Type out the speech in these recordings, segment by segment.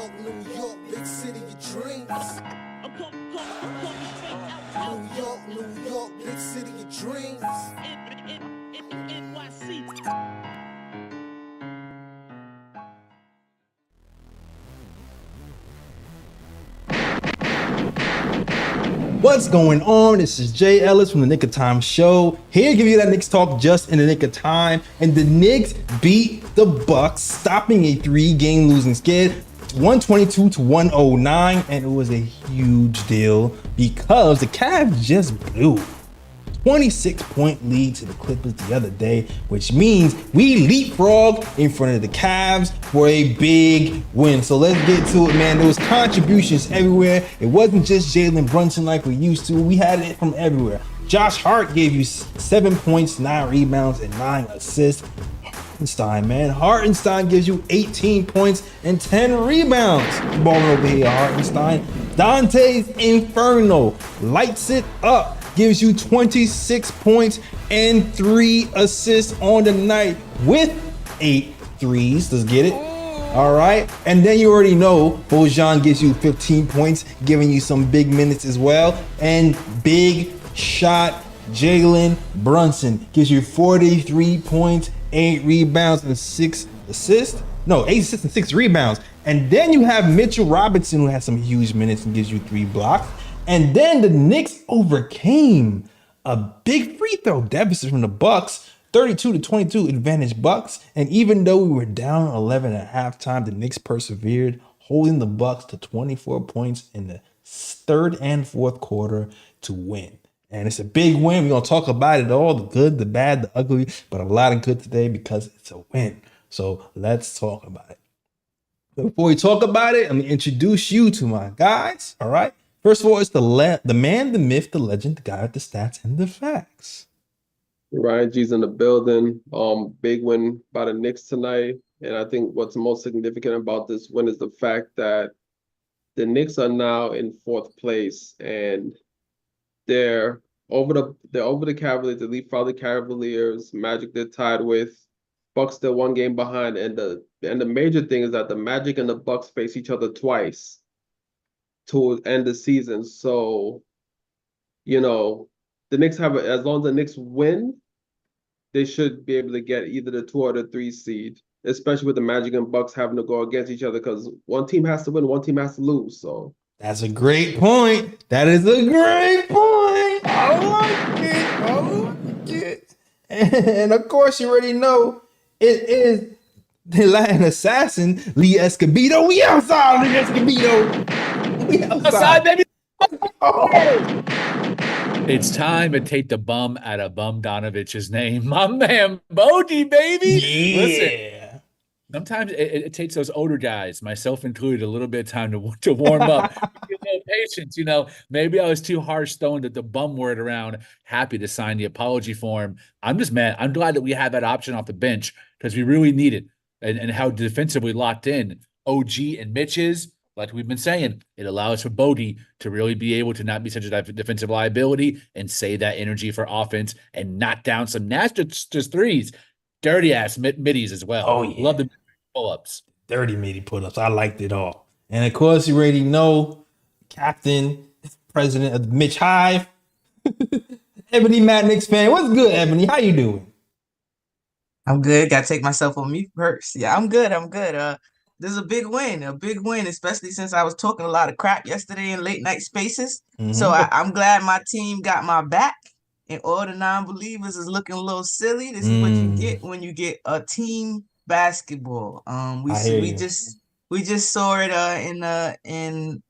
York, big city of dreams. New York, big city of dreams. What's going on? This is Jay Ellis from the Knick of Time Show. Here to give you that Knicks talk just in the nick of time. And the Knicks beat the Bucks, stopping a 3-game losing skid, 122 to 109. And it was a huge deal because the Cavs just blew 26-point lead to the Clippers the other day, which means we leapfrogged in front of the Cavs for a big win. So let's get to it, man. There was contributions everywhere. It wasn't just Jaylen Brunson like we used to. We had it from everywhere. Josh Hart gave you 7 points, 9 rebounds, and 9 assists. Hartenstein gives you 18 points and 10 rebounds. Balling over here, Hartenstein. Donte's Inferno lights it up. Gives you 26 points and 3 assists on the night with 8 threes. Let's get it. All right. And then you already know Bojan gives you 15 points, giving you some big minutes as well. And big shot Jaylen Brunson gives you 43 points, 8 rebounds, and 6 assists. No, 8 assists and 6 rebounds. And then you have Mitchell Robinson, who has some huge minutes and gives you 3 blocks. And then the Knicks overcame a big free throw deficit from the Bucks, 32 to 22 advantage Bucks. And even though we were down 11 at halftime, the Knicks persevered, holding the Bucks to 24 points in the third and fourth quarter to win. And it's a big win. We're going to talk about it all, the good, the bad, the ugly, but a lot of good today because it's a win. So let's talk about it. Before we talk about it, let me introduce you to my guys, all right? First of all, it's the man, the myth, the legend, the guy with the stats and the facts. Ryan G's in the building. Big win by the Knicks tonight. And I think what's most significant about this win is the fact that the Knicks are now in 4th place and they're over the Cavaliers, the leapfrog the Cavaliers, Magic they're tied with, Bucks they're 1 game behind, and the major thing is that the Magic and the Bucks face each other twice to end the season. So, you know, the Knicks as long as the Knicks win, they should be able to get either the 2 or the 3 seed, especially with the Magic and Bucks having to go against each other because one team has to win, one team has to lose. So that's a great point. That is a great point. I like it. I like it. And of course, you already know it is the Latin assassin, Lee Escobedo. We outside, Lee Escobedo. We outside, baby. Oh. It's time to take the bum out of Bumdonovich's name. My man, Bodie, baby. Yeah. Listen, sometimes it takes those older guys, myself included, a little bit of time to warm up. Give a little patience, you know. Maybe I was too harsh throwing the bum word around. Happy to sign the apology form. I'm just mad. I'm glad that we had that option off the bench because we really need it. And how defensively locked in OG and Mitch is. Like we've been saying, it allows for Bodie to really be able to not be such a defensive liability and save that energy for offense and knock down some nasty just threes. Dirty-ass middies as well. Oh, yeah. Love the pull-ups. Dirty midi pull-ups. I liked it all. And, of course, you already know Captain, President of the Mitch Hive, Ebony Matt Knicks fan. What's good, Ebony? How you doing? I'm good. Got to take myself on mute first. Yeah, I'm good. This is a big win, especially since I was talking a lot of crap yesterday in late night spaces. Mm-hmm. So I'm glad my team got my back, and all the non-believers is looking a little silly. This is what you get when you get a team basketball. We just saw it in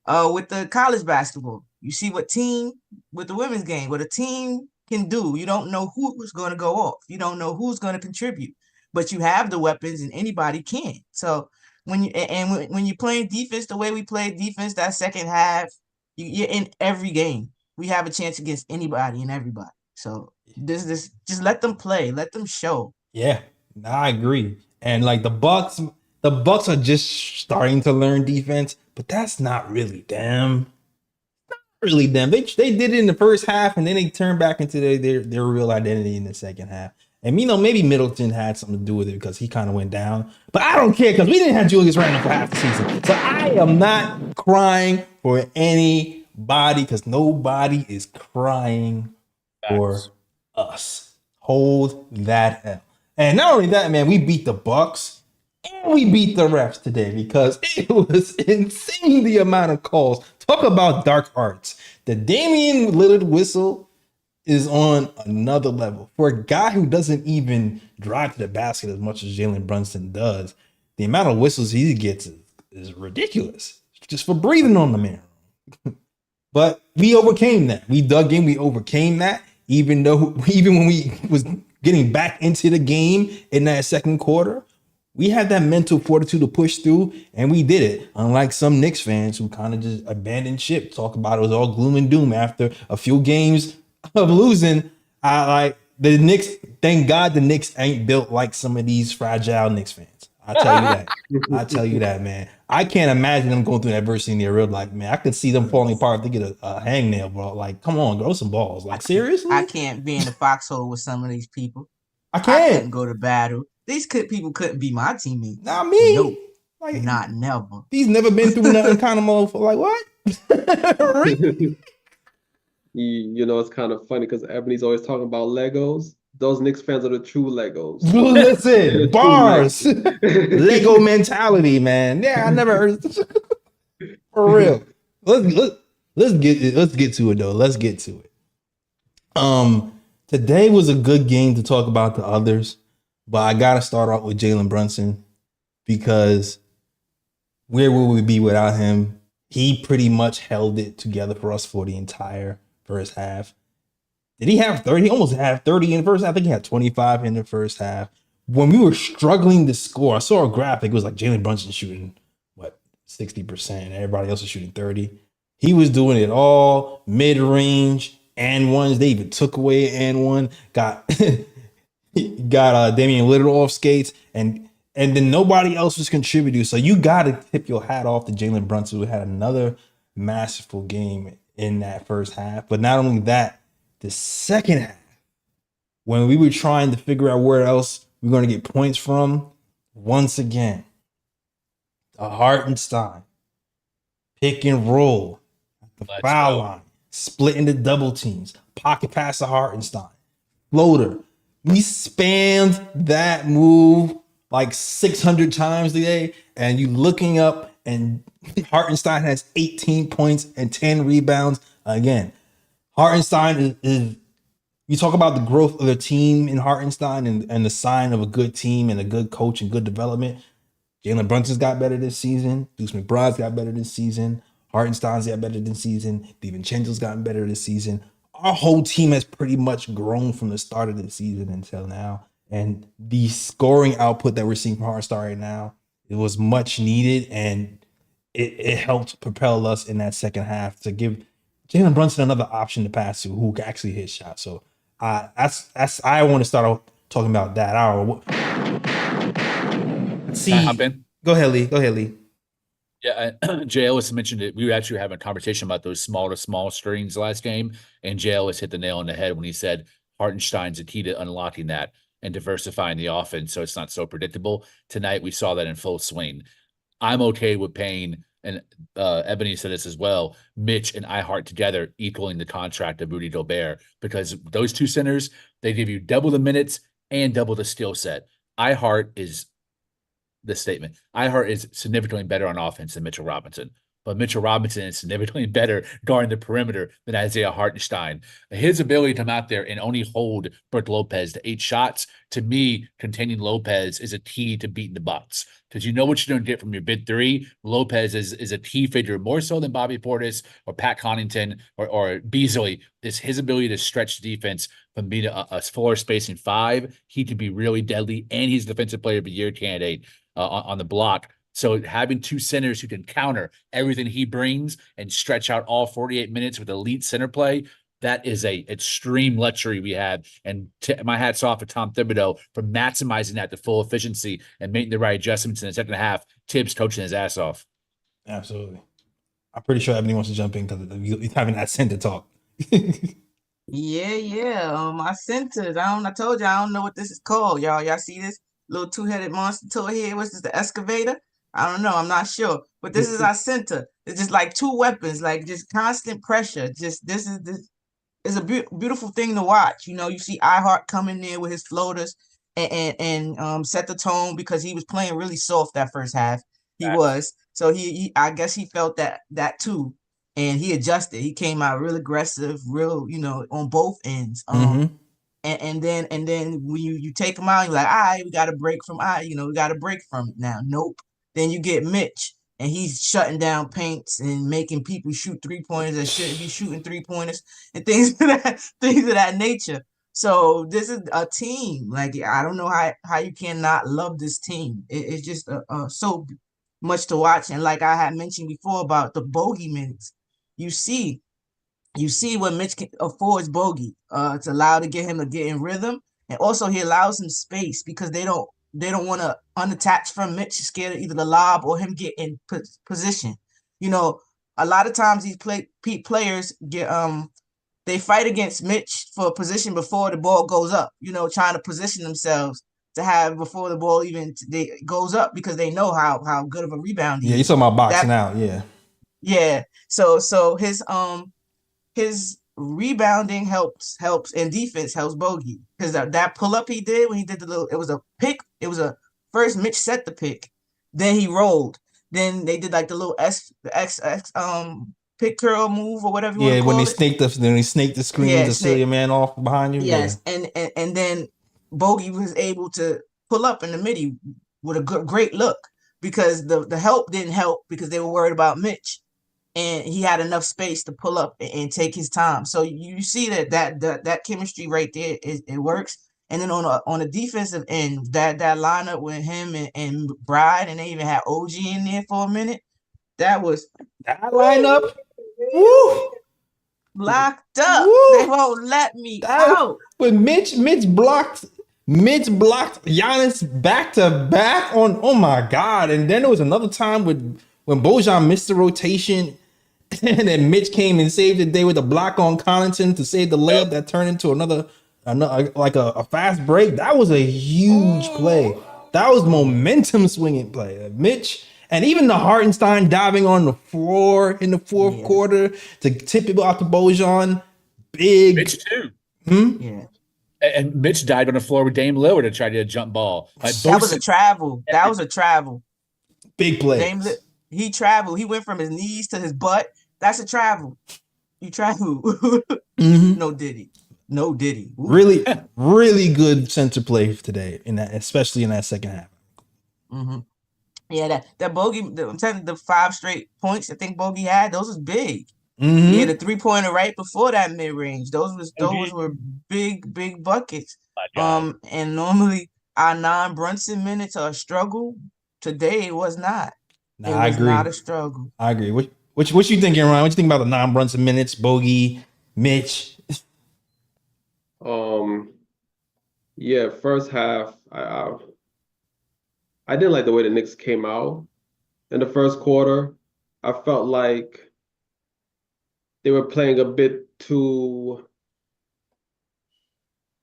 with the college basketball. You see what team with the women's game, what a team can do. You don't know who's going to go off. You don't know who's going to contribute, but you have the weapons, and anybody can. So when you're playing defense the way we played defense that second half, you're in every game. We have a chance against anybody and everybody. So this just let them play, let them show. Yeah, I agree. And like the Bucks are just starting to learn defense, but that's not really them. They did it in the first half, and then they turned back into their real identity in the second half. And maybe Middleton had something to do with it because he kind of went down. But I don't care because we didn't have Julius Randle for half the season. So I am not crying for anybody because nobody is crying for us. Hold that hell. And not only that, man, we beat the Bucks and we beat the refs today because it was insane the amount of calls. Talk about dark arts. The Damian Lillard whistle is on another level. For a guy who doesn't even drive to the basket as much as Jaylen Brunson does, the amount of whistles he gets is ridiculous. Just for breathing on the man. But we overcame that. We dug in, we overcame that. Even when we was getting back into the game in that second quarter, we had that mental fortitude to push through, and we did it. Unlike some Knicks fans who kind of just abandoned ship, talk about it was all gloom and doom after a few games of losing. I like the Knicks. Thank God the Knicks ain't built like some of these fragile Knicks fans. I tell you that. I tell you that, man. I can't imagine them going through adversity in their real life, man. I could see them falling apart if they get a hangnail, bro. Like, come on, grow some balls. Like, seriously? I can't be in the foxhole with some of these people. I I couldn't can't. go to battle. These people couldn't be my teammates. Not me. Nope. Like, Not never. he's never been through nothing kind of mode for like what? Really? You know, it's kind of funny because Ebony's always talking about Legos. Those Knicks fans are the true Legos. Listen, bars, Lego mentality, man. Yeah, I never heard for real. Let's get to it though. Let's get to it. Today was a good game to talk about the others, but I gotta start off with Jaylen Brunson because where would we be without him? He pretty much held it together for us for the entire first half. Did he have 30? He almost had 30 in the first half. I think he had 25 in the first half. When we were struggling to score, I saw a graphic. It was like Jaylen Brunson shooting, 60%, and everybody else was shooting 30. He was doing it all mid-range and ones. They even took away and one. Got Damian Lillard off skates, and then nobody else was contributing. So you got to tip your hat off to Jaylen Brunson, who had another masterful game in that first half. But not only that, the second half, when we were trying to figure out where else we're going to get points from, once again, the Hartenstein pick and roll at the foul line, splitting the double teams, pocket pass to Hartenstein, floater. We spammed that move like 600 times today, and you looking up, and Hartenstein has 18 points and 10 rebounds. Again, Hartenstein is you talk about the growth of the team in Hartenstein and the sign of a good team and a good coach and good development. Jaylen Brunson's got better this season. Deuce McBride's got better this season. Hartenstein's got better this season. DiVincenzo's gotten better this season. Our whole team has pretty much grown from the start of the season until now. And the scoring output that we're seeing from Hartenstein right now, it was much needed, and it helped propel us in that second half to give Jaylen Brunson another option to pass to who can actually hit shots. So I want to start out talking about that. See, go ahead, Lee. Yeah, Jay Ellis mentioned it. We were actually having a conversation about those small to small screens last game, and Jay Ellis hit the nail on the head when he said Hartenstein's the key to unlocking that and diversifying the offense so it's not so predictable. Tonight we saw that in full swing. I'm okay with paying, and Ebony said this as well, Mitch and Hart together equaling the contract of Rudy Gobert, because those two centers, they give you double the minutes and double the skill set. Hart is the statement. Hart is significantly better on offense than Mitchell Robinson, but Mitchell Robinson is significantly better guarding the perimeter than Isaiah Hartenstein. His ability to come out there and only hold Brook Lopez to 8 shots, to me, containing Lopez is a key to beating the Bucks. Because you know what you're going to get from your big three. Lopez is a key figure, more so than Bobby Portis or Pat Connaughton or Beasley. Is his ability to stretch defense from being a floor spacing 5. He could be really deadly, and he's Defensive Player of the Year candidate on the block. So having two centers who can counter everything he brings and stretch out all 48 minutes with elite center play, that is a extreme luxury we have. And my hat's off to Tom Thibodeau for maximizing that to full efficiency and making the right adjustments in the second half. Tibbs coaching his ass off. Absolutely. I'm pretty sure Ebony wants to jump in because he's having that center talk. I sent it. I told you I don't know what this is called, y'all. Y'all see this little two-headed monster toy here? What's this? The excavator? I don't know. I'm not sure. But this is our center. It's just like two weapons, like just constant pressure. Just this is a beautiful thing to watch. You know, you see Hart come in there with his floaters and set the tone because he was playing really soft that first half. He was. So he I guess he felt that too. And he adjusted. He came out real aggressive, real, on both ends. And then when you take him out, you're like, all right, we got to break from we got to break from it now. Nope. Then you get Mitch, and he's shutting down paints and making people shoot 3-pointers that shouldn't be shooting 3-pointers and things of that nature. So this is a team. Like, I don't know how you cannot love this team. It's just so much to watch. And like I had mentioned before about the bogey minutes, you see what Mitch affords Bogey. It's allowed to get him to get in rhythm, and also he allows him space because they don't want to unattach from Mitch, scared of either the lob or him get in position. You know, a lot of times these players get they fight against Mitch for a position before the ball goes up. You know, trying to position themselves to have before the ball even goes up because they know how good of a rebound he is. Yeah, you talking about boxing out, yeah. Yeah. So his rebounding helps and defense helps Bogey because that pull up he did when he did it was a pick. It was a first Mitch set the pick, then he rolled, then they did like the little X pick curl move or whatever. Yeah, when they snaked the screen to seal your man off behind you. Yes, yeah. and then Bogey was able to pull up in the midi with a great look because the help didn't help because they were worried about Mitch. And he had enough space to pull up and take his time. So you see that chemistry right there, it works. And then on the defensive end, that lineup with him and McBride, and they even had OG in there for a minute. That lineup. Woo! Locked up. Woo! They won't let me out. When Mitch blocked Giannis back to back on. Oh my God! And then there was another time when Bojan missed the rotation. And then Mitch came and saved the day with a block on Connaughton to save the layup that turned into another like a fast break. That was a huge play. That was momentum swinging play. Mitch and even the Hartenstein diving on the floor in the fourth quarter to tip it out to Bojan. Big. Mitch too. Yeah. And Mitch died on the floor with Dame Lillard to try to jump ball. That was a travel. That was a travel. Big play. He traveled. He went from his knees to his butt. That's a travel. You travel. No Diddy. Ooh. Really, really good center play today especially in that second half. Mm-hmm. Yeah, that Bogey. I'm telling you, the 5 straight points I think Bogey had. Those was big. Mm-hmm. He had a 3-pointer right before that mid range. Those were big buckets. And normally our non-Brunson minutes are a struggle. Today it was not. I agree. Not a struggle. I agree. What you thinking, Ryan? What you think about the non-Brunson minutes, Bogey, Mitch? Yeah, first half, I didn't like the way the Knicks came out in the first quarter. I felt like they were playing a bit too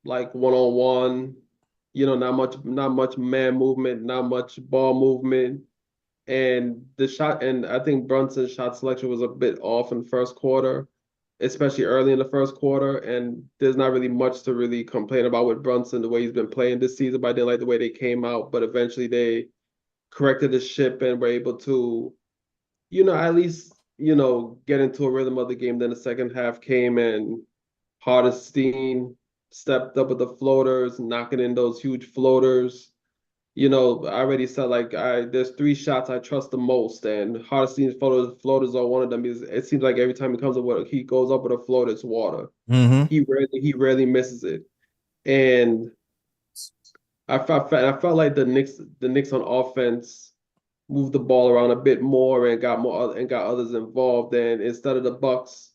like one-on-one. You know, not much man movement, not much ball movement. And I think Brunson's shot selection was a bit off in the first quarter, especially early in the first quarter. And there's not really much to really complain about with Brunson, the way he's been playing this season, but I didn't like the way they came out. But eventually they corrected the ship and were able to, at least, get into a rhythm of the game. Then the second half came and Hartenstein stepped up with the floaters, knocking in those huge floaters. I already said there's 3 shots I trust the most, and Hartenstein's floaters are one of them. It seems like every time he goes up with a floater, it's water. Mm-hmm. He rarely misses it, and I felt like the Knicks on offense moved the ball around a bit more and got others involved. And instead of the Bucks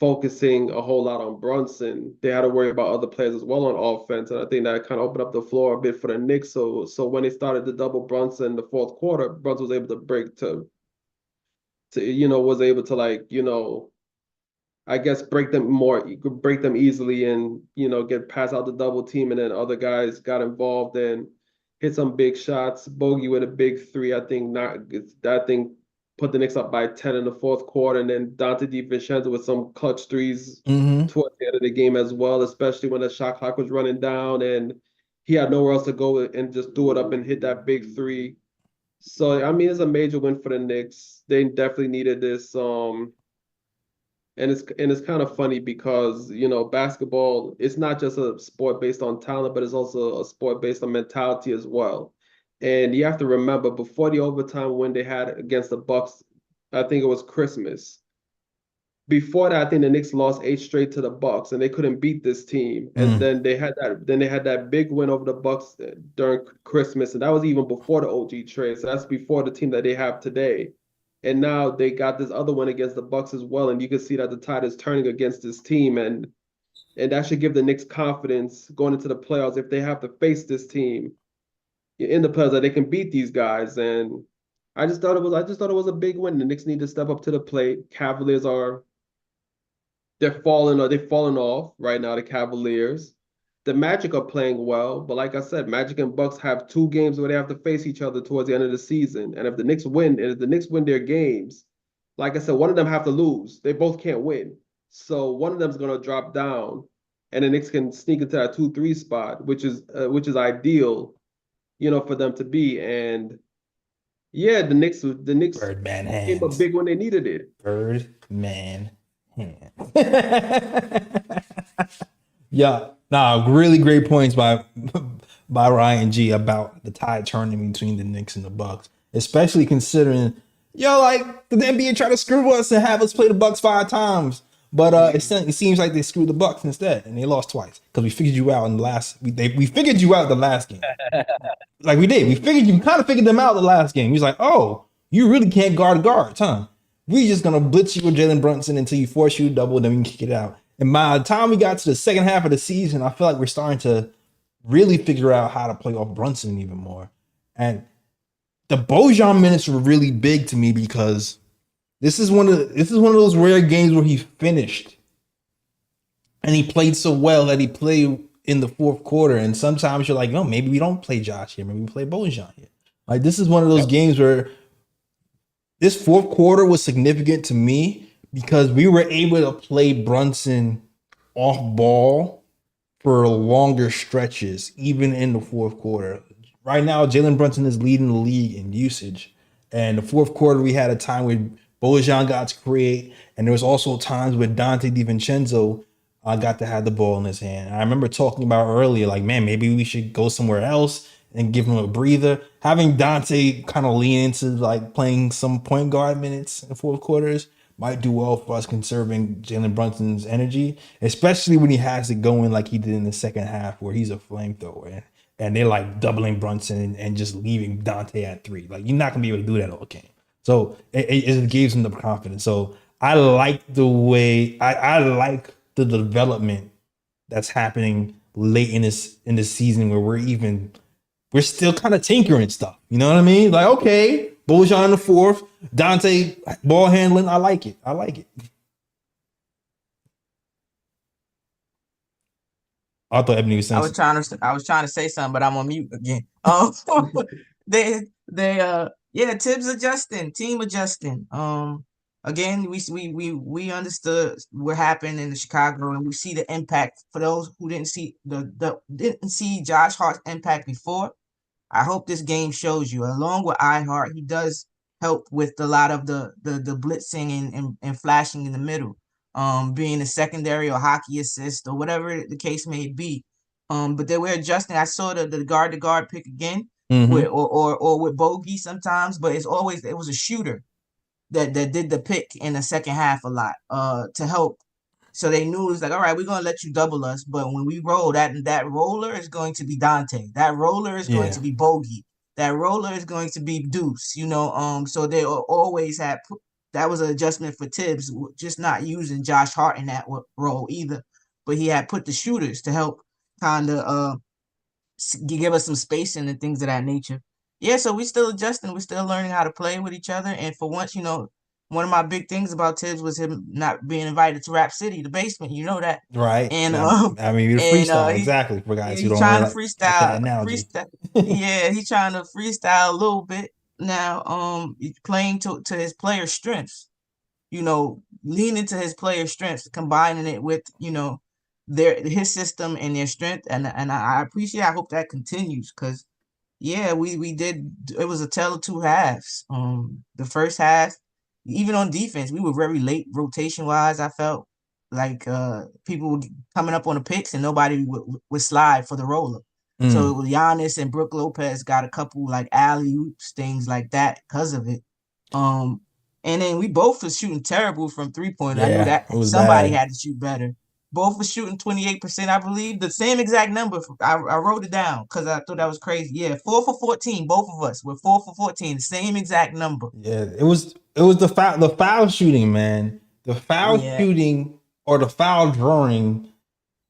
focusing a whole lot on Brunson, they had to worry about other players as well on offense. And I think that kind of opened up the floor a bit for the Knicks. So when they started to double Brunson in the fourth quarter, Brunson was able to break was able to I guess break them easily and, get past out the double team, and then other guys got involved and hit some big shots. Bogey with a big three, I think put the Knicks up by 10 in the fourth quarter, and then Donte DiVincenzo with some clutch threes towards the end of the game as well, especially when the shot clock was running down and he had nowhere else to go and just threw it up and hit that big three. So I mean, it's a major win for the Knicks. They definitely needed this. And it's kind of funny because, basketball, it's not just a sport based on talent, but it's also a sport based on mentality as well. And you have to remember, before the overtime win they had against the Bucks, I think it was Christmas. Before that, I think the Knicks lost 8 straight to the Bucks, and they couldn't beat this team. And then they had that big win over the Bucks during Christmas, and that was even before the OG trade. So that's before the team that they have today. And now they got this other one against the Bucks as well, and you can see that the tide is turning against this team, and that should give the Knicks confidence going into the playoffs if they have to face this team in the playoffs, that they can beat these guys. And I just thought it was a big win. The Knicks need to step up to the plate. Cavaliers they've fallen off right now. The Cavaliers. The Magic are playing well, but like I said, Magic and Bucks have 2 games where they have to face each other towards the end of the season. And if the Knicks win their games, like I said, one of them have to lose. They both can't win. So one of them's going to drop down, and the Knicks can sneak into that 2-3 spot, which is ideal, for them to be. And yeah, the Knicks Birdman hands. came up big when they needed it. Birdman hands. Yeah. Nah, really great points by Ryan G about the tide turning between the Knicks and the Bucks, especially considering, like the NBA tried to screw us and have us play the Bucks 5 times, but it seems like they screwed the Bucks instead, and they lost twice because we figured you out in the last. We figured you out the last game, like we did. We kind of figured them out the last game. He's like, oh, you really can't guard guards, huh? We just gonna blitz you with Jaylen Brunson until you force you to double, then we can kick it out. And by the time we got to the second half of the season, I feel like we're starting to really figure out how to play off Brunson even more. And the Bojan minutes were really big to me because this is one of those rare games where he finished and he played so well that he played in the fourth quarter. And sometimes you're like, no, maybe we don't play Josh here. Maybe we play Bojan here. Like, this is one of those games where this fourth quarter was significant to me because we were able to play Brunson off ball for longer stretches, even in the fourth quarter. Right now, Jaylen Brunson is leading the league in usage. And the fourth quarter, we had a time where Bojan got to create, and there was also times where Donte DiVincenzo got to have the ball in his hand. And I remember talking about earlier, like, man, maybe we should go somewhere else and give him a breather. Having Donte kind of lean into like playing some point guard minutes in the fourth quarters might do well for us conserving Jaylen Brunson's energy, especially when he has it going like he did in the second half where he's a flamethrower and they're like doubling Brunson and just leaving Donte at 3. Like, you're not going to be able to do that all game. So it gives him the confidence. So I like the way, I like the development that's happening late in this season where we're still kind of tinkering stuff. You know what I mean? Like, okay, Bojan in the fourth, Donte ball handling. I like it. I thought Ebony was saying. I was trying to say something, but I'm on mute again. Tibbs adjusting, team adjusting. Again, we understood what happened in the Chicago, and we see the impact. For those who didn't see didn't see Josh Hart's impact before, I hope this game shows you. Along with iHeart, he does help with a lot of the blitzing and flashing in the middle, being a secondary or hockey assist or whatever the case may be. But they were adjusting. I saw the guard to guard pick again, with with Bogey sometimes, but it was a shooter that did the pick in the second half a lot to help. So they knew it was like, all right, we're gonna let you double us, but when we roll, that roller is going to be Donte. That roller is going to be Bogey. That roller is going to be Deuce. So they always had. That was an adjustment for Tibbs, just not using Josh Hart in that role either. But he had put the shooters to help kind of give us some spacing and things of that nature. Yeah, so we're still adjusting. We're still learning how to play with each other. And for once, one of my big things about Tibbs was him not being invited to Rap City, the basement. You know that. Right. And I mean, the and freestyle, exactly. For guys who he don't trying really to like that analogy. freestyle. Yeah, he trying to freestyle a little bit now. He's playing to his player strengths. Leaning to his player strengths, combining it with his system and their strength, and I appreciate. I hope that continues because yeah, we did. It was a tale of two halves. The first half, even on defense, we were very late rotation wise. I felt like people were coming up on the picks and nobody would slide for the roller. So it was Giannis and Brook Lopez got a couple like alley oops, things like that because of it. And then we both were shooting terrible from 3-point. I knew Yeah, that it was somebody bad. had to shoot better. Both were shooting 28%, I believe. The same exact number. I wrote it down because I thought that was crazy. Yeah, 4 for 14. Both of us were 4 for 14. The same exact number. Yeah, it was the foul shooting, man. The foul Yeah. shooting or the foul drawing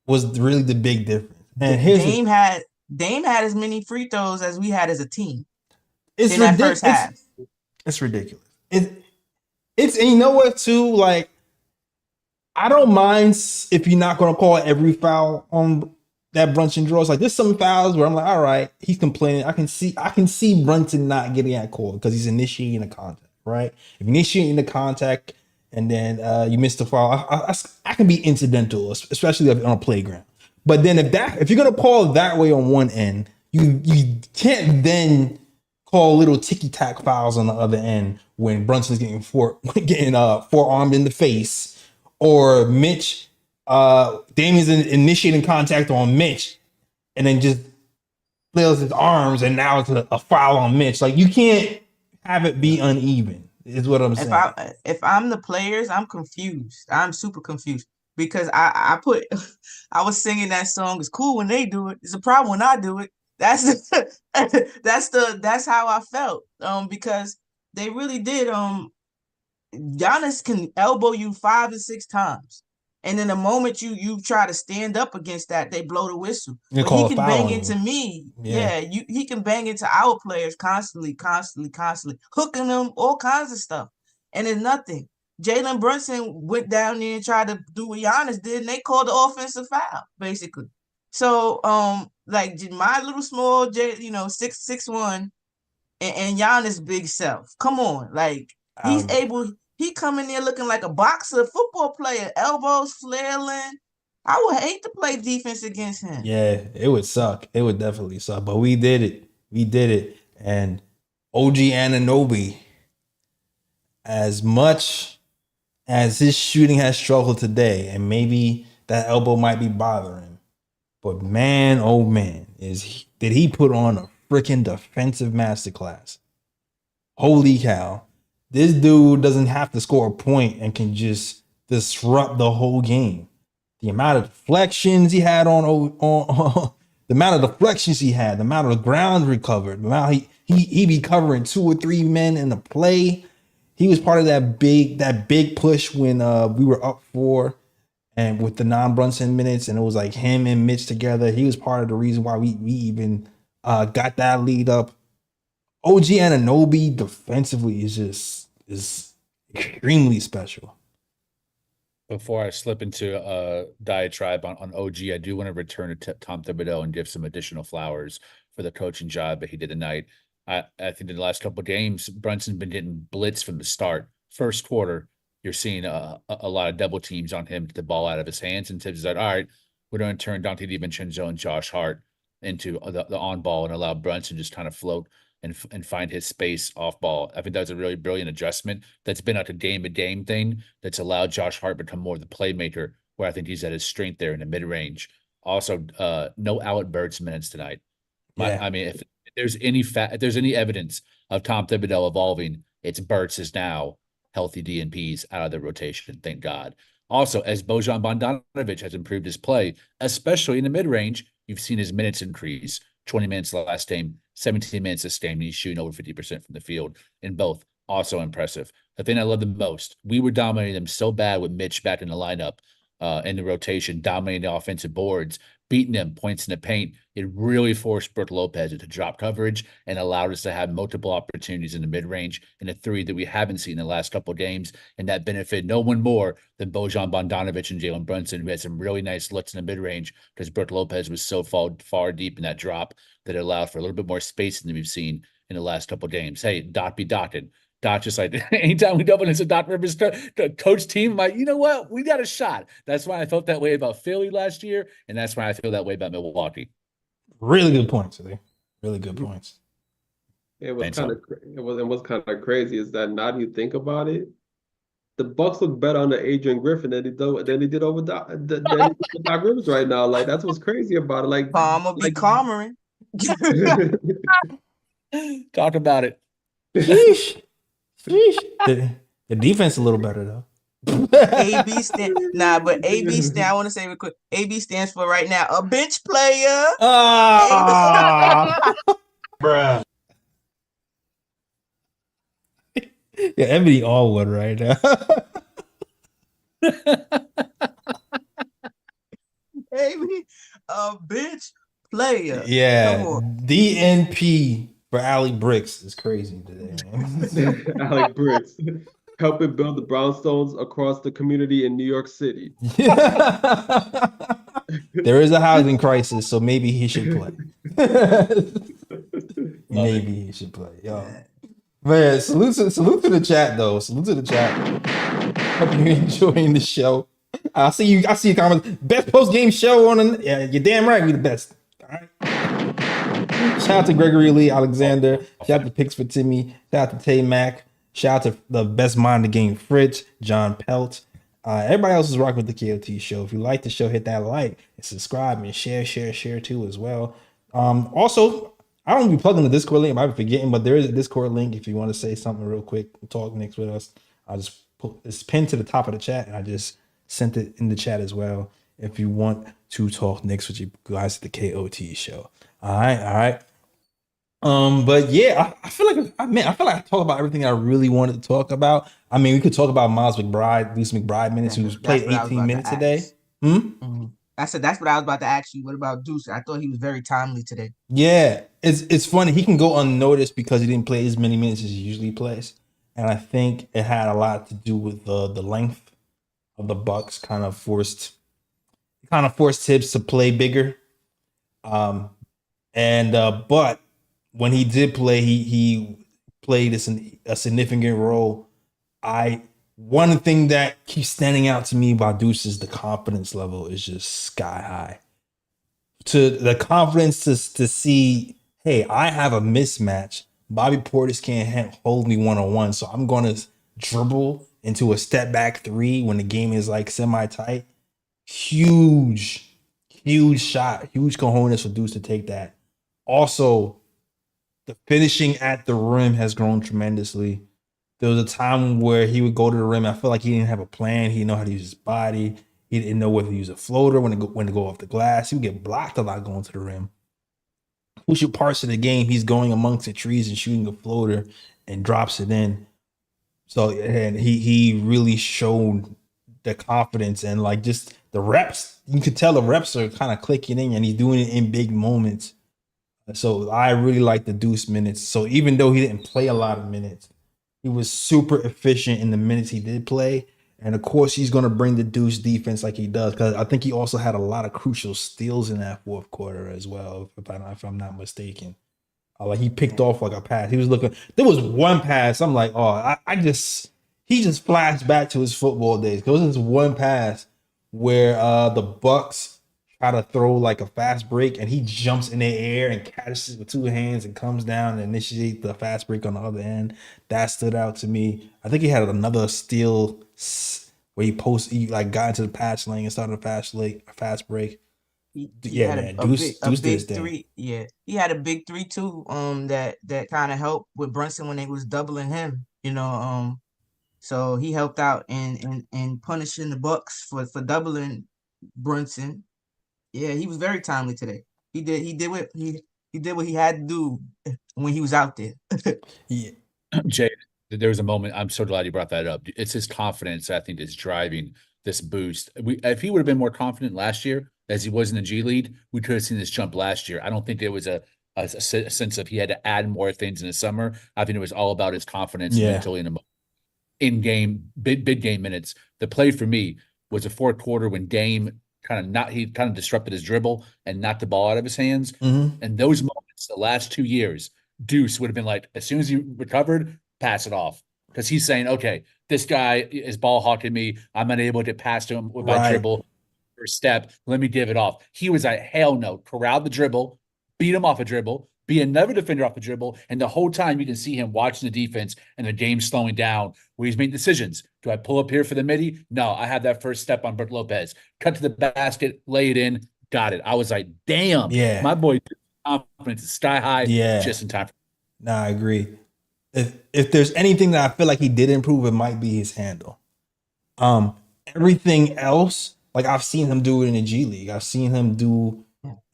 was really the big difference. And Dame had as many free throws as we had as a team. It's in that first ridiculous. half. It's ridiculous. It's and you know what too? Like, I don't mind if you're not gonna call every foul on that Brunson draws. Like, there's some fouls where I'm like, all right, he's complaining. I can see Brunson not getting that call because he's initiating the contact, right? If you're initiating the contact and then you miss the foul, I can be incidental, especially on a playground. But then if you're gonna call it that way on one end, you can't then call little ticky tack fouls on the other end when Brunson's getting forearmed in the face, or Mitch, Damian's initiating contact on Mitch, and then just flails his arms, and now it's a foul on Mitch. Like, you can't have it be uneven, is what I'm saying. If I'm the players, I'm confused. I'm super confused because I was singing that song. It's cool when they do it. It's a problem when I do it. That's how I felt. Because they really did. Giannis can elbow you 5 to 6 times, and then the moment you try to stand up against that, they blow the whistle. But he can bang into me. Yeah, he can bang into our players constantly, hooking them, all kinds of stuff, and it's nothing. Jaylen Brunson went down there and tried to do what Giannis did, and they called the offensive foul, basically. So, like my little small 6'1", and Giannis big self. Come on, like he's able. He come in there looking like a boxer, football player, elbows flailing. I would hate to play defense against him. Yeah, it would suck. It would definitely suck. But we did it. And OG Anunoby, as much as his shooting has struggled today, and maybe that elbow might be bothering him, but man, oh man, did he put on a freaking defensive masterclass. Holy cow. This dude doesn't have to score a point and can just disrupt the whole game. The amount of deflections he had the amount of deflections he had, the amount of ground recovered, the amount he be covering 2 or 3 men in the play. He was part of that big push when we were up 4 and with the non-Brunson minutes, and it was like him and Mitch together. He was part of the reason why we even got that lead up. OG Anunoby defensively is extremely special. Before I slip into a diatribe on OG, I do want to return to Tom Thibodeau and give some additional flowers for the coaching job that he did tonight. I think in the last couple of games, Brunson's been getting blitzed from the start. First quarter, you're seeing a lot of double teams on him to the ball out of his hands, and Tibbs is like, all right, we're going to turn Donte DiVincenzo and Josh Hart into the on ball and allow Brunson just kind of float and find his space off ball. I think that was a really brilliant adjustment that's been like a game thing that's allowed Josh Hart to become more the playmaker, where I think he's at his strength there in the mid-range. Also, no Alec Burks minutes tonight. I mean, if there's any evidence of Tom Thibodeau evolving, it's Burks is now healthy DNPs out of the rotation. Thank God. Also, as Bojan Bogdanovic has improved his play, especially in the mid-range, you've seen his minutes increase. 20 minutes last game, 17 minutes this game, and he's shooting over 50% from the field in both. Also impressive. The thing I love the most, we were dominating them so bad with Mitch back in the lineup, in the rotation, dominating the offensive boards, beating them points in the paint. It really forced Brook Lopez into drop coverage and allowed us to have multiple opportunities in the mid-range and a three that we haven't seen in the last couple of games. And that benefited no one more than Bojan Bogdanovic and Jaylen Brunson, who had some really nice looks in the mid-range because Brook Lopez was so far deep in that drop that it allowed for a little bit more spacing than we've seen in the last couple of games. Hey, Dot be dotted. Dot just like anytime we double into Doc Rivers coach team, I'm like, you know what? We got a shot. That's why I felt that way about Philly last year, and that's why I feel that way about Milwaukee. Really good points today. Really good points. What's kind of crazy is that now that you think about it, the Bucks look better under Adrian Griffin than they did over Doc Rivers right now. Like that's what's crazy about it. Like Palmer be calmering. Talk about it. Sheesh. The defense a little better though. AB stand but AB stand. I want to say real quick. AB stands for right now a bench player. Bruh. Yeah, Ebony all one right now. AB, a bench player. Yeah, DNP for Alec Bricks is crazy today, man. Alec Bricks helping build the brownstones across the community in New York City. There is a housing crisis, so maybe he should play. Maybe he should play. Yo. Man, salute to the chat though. Salute to the chat. Hope you're enjoying the show. I see you comments. Best post-game show on the you're damn right, we the best. All right. Shout out to Gregory Lee Alexander. Shout out to Picks for Timmy. Shout out to Tay Mac. Shout out to the best mind of the game, Fritz, John Pelt. Everybody else is rocking with the KOT show. If you like the show, hit that like and subscribe and share too as well. Also, I don't be plugging the Discord link. I might be forgetting, but there is a Discord link if you want to say something real quick, talk Knicks with us. I'll just put it's pinned to the top of the chat, and I just sent it in the chat as well. If you want to talk Knicks with you guys at the KOT show. All right. But yeah, I feel like I talked about everything I really wanted to talk about. I mean, we could talk about Miles McBride, Deuce McBride minutes, who's played 18 minutes today. I said that's what I was about to ask you. What about Deuce? I thought he was very timely today. Yeah, it's funny. He can go unnoticed because he didn't play as many minutes as he usually plays, and I think it had a lot to do with the length of the Bucks. Kind of forced Tibbs to play bigger. But when he did play, he played a significant role. One thing that keeps standing out to me about Deuce is the confidence level is just sky high. To the confidence to see, hey, I have a mismatch. Bobby Portis can't hold me one-on-one, so I'm going to dribble into a step back three when the game is like semi-tight. Huge shot, huge cojones for Deuce to take that. Also, the finishing at the rim has grown tremendously. There was a time where he would go to the rim. I felt like he didn't have a plan. He didn't know how to use his body. He didn't know whether to use a floater, when to go off the glass. He would get blocked a lot going to the rim. Crucial parts of the game, he's going amongst the trees and shooting a floater and drops it in. So, and he really showed the confidence and like just the reps. You could tell the reps are kind of clicking in, and he's doing it in big moments. So I really like the Deuce minutes. So even though he didn't play a lot of minutes, he was super efficient in the minutes he did play. And of course, he's going to bring the Deuce defense like he does, because I think he also had a lot of crucial steals in that fourth quarter as well, if I'm not mistaken. Like he picked off like a pass. He was looking. There was one pass. I'm like, oh, he just flashed back to his football days. There was this one pass where the Bucks try to throw like a fast break, and he jumps in the air and catches it with two hands and comes down and initiates the fast break on the other end. That stood out to me. I think he had another steal where he got into the pass lane and started a fast break. Deuce did his thing. Three. Yeah, he had a big 3 too. That kind of helped with Brunson when they was doubling him. So he helped out in punishing the Bucks for doubling Brunson. Yeah, he was very timely today. He did what he had to do when he was out there. Yeah. Jay, there was a moment. I'm so glad you brought that up. It's his confidence, I think, is driving this boost. If he would have been more confident last year, as he was in the G League, we could have seen this jump last year. I don't think there was a sense of he had to add more things in the summer. I think it was all about his confidence mentally and in game, big game minutes. The play for me was a fourth quarter when Dame kind of disrupted his dribble and knocked the ball out of his hands. And those moments, the last 2 years, Deuce would have been like, as soon as he recovered, pass it off. Because he's saying, okay, this guy is ball hawking me. I'm unable to pass to him with my dribble or step. Let me give it off. He was like, hell no. Corral the dribble, beat him off a dribble, be another defender off the dribble. And the whole time you can see him watching the defense and the game slowing down where he's making decisions. Do I pull up here for the midi? No, I have that first step on Brook Lopez. Cut to the basket, lay it in, got it. I was like, damn, my boy confidence is sky high just in time. Nah, I agree. If there's anything that I feel like he did improve, it might be his handle. Everything else, like I've seen him do it in the G League. I've seen him do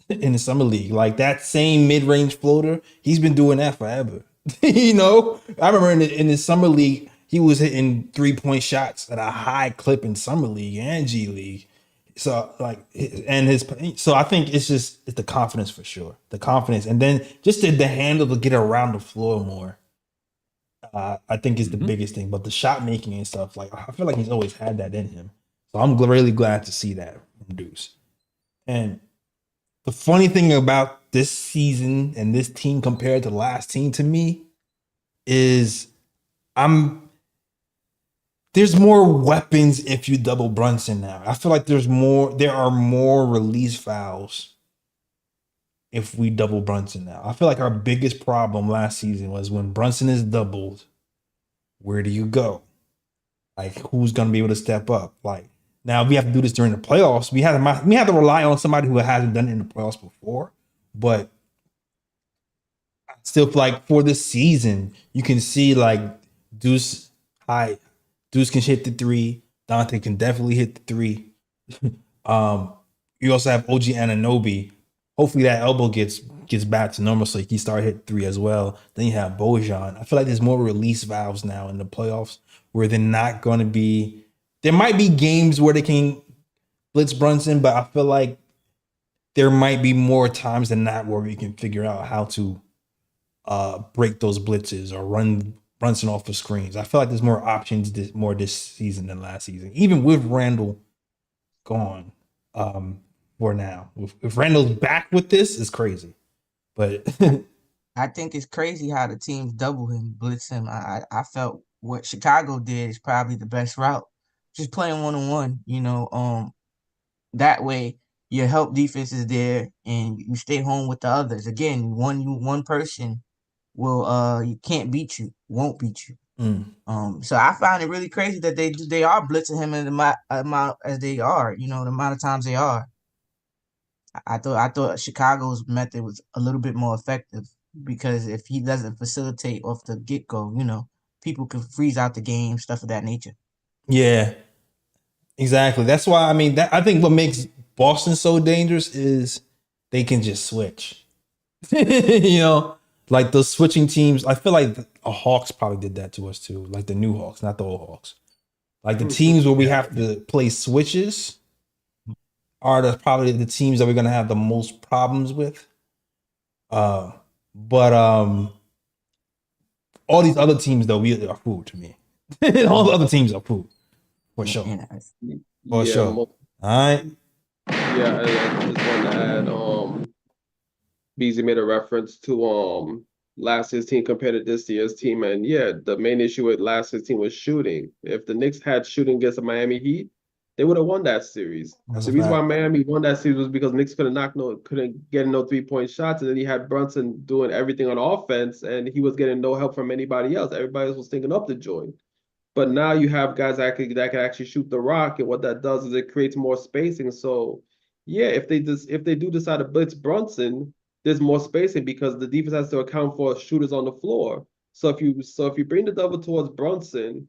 in the summer league. Like that same mid-range floater, he's been doing that forever. You know, I remember in the summer league, he was hitting 3-point shots at a high clip in summer league and G League. So so I think it's the confidence for sure. The confidence. And then just the handle to get around the floor more. I think is the biggest thing. But the shot making and stuff, like I feel like he's always had that in him. So I'm really glad to see that from Deuce. And the funny thing about this season and this team compared to the last team to me is there's more weapons if you double Brunson now. I feel like there are more release fouls if we double Brunson now. I feel like our biggest problem last season was when Brunson is doubled, where do you go? Like, who's going to be able to step up? Like, now we have to do this during the playoffs. We have to rely on somebody who hasn't done it in the playoffs before. But I still feel like for this season, you can see like Deuce can hit the three. Donte can definitely hit the three. You also have OG Anunoby. Hopefully that elbow gets back to normal so he can start hitting three as well. Then you have Bojan. I feel like there's more release valves now in the playoffs where they're not going to be. There might be games where they can blitz Brunson, but I feel like there might be more times than not where we can figure out how to break those blitzes or run Brunson off of screens. I feel like there's more options this season than last season, even with Randall gone for now. If Randall's back with this, it's crazy. But I think it's crazy how the teams double him, blitz him. I felt what Chicago did is probably the best route. Just playing one-on-one, that way your help defense is there and you stay home with the others. Again, one person will you can't beat you, won't beat you. So I found it really crazy that they are blitzing him in the amount as they are, the amount of times they are. I thought Chicago's method was a little bit more effective because if he doesn't facilitate off the get-go, people can freeze out the game, stuff of that nature. Yeah, exactly. That's why, I think what makes Boston so dangerous is they can just switch. Like those switching teams. I feel like the Hawks probably did that to us too, like the new Hawks, not the old Hawks. Like the teams where we have to play switches are probably the teams that we're going to have the most problems with. But all these other teams, though, are food to me. All the other teams are food. For sure. For sure. All right. Yeah, I just wanted to add, Beasley made a reference to last year's team compared to this year's team. And yeah, the main issue with last year's team was shooting. If the Knicks had shooting against the Miami Heat, they would have won that series. The reason why Miami won that series was because Knicks couldn't get no 3-point shots, and then you had Brunson doing everything on offense, and he was getting no help from anybody else. Everybody else was thinking up the joint. But now you have guys that can actually shoot the rock, and what that does is it creates more spacing. So yeah, if they do decide to blitz Brunson, there's more spacing because the defense has to account for shooters on the floor. So if you bring the double towards Brunson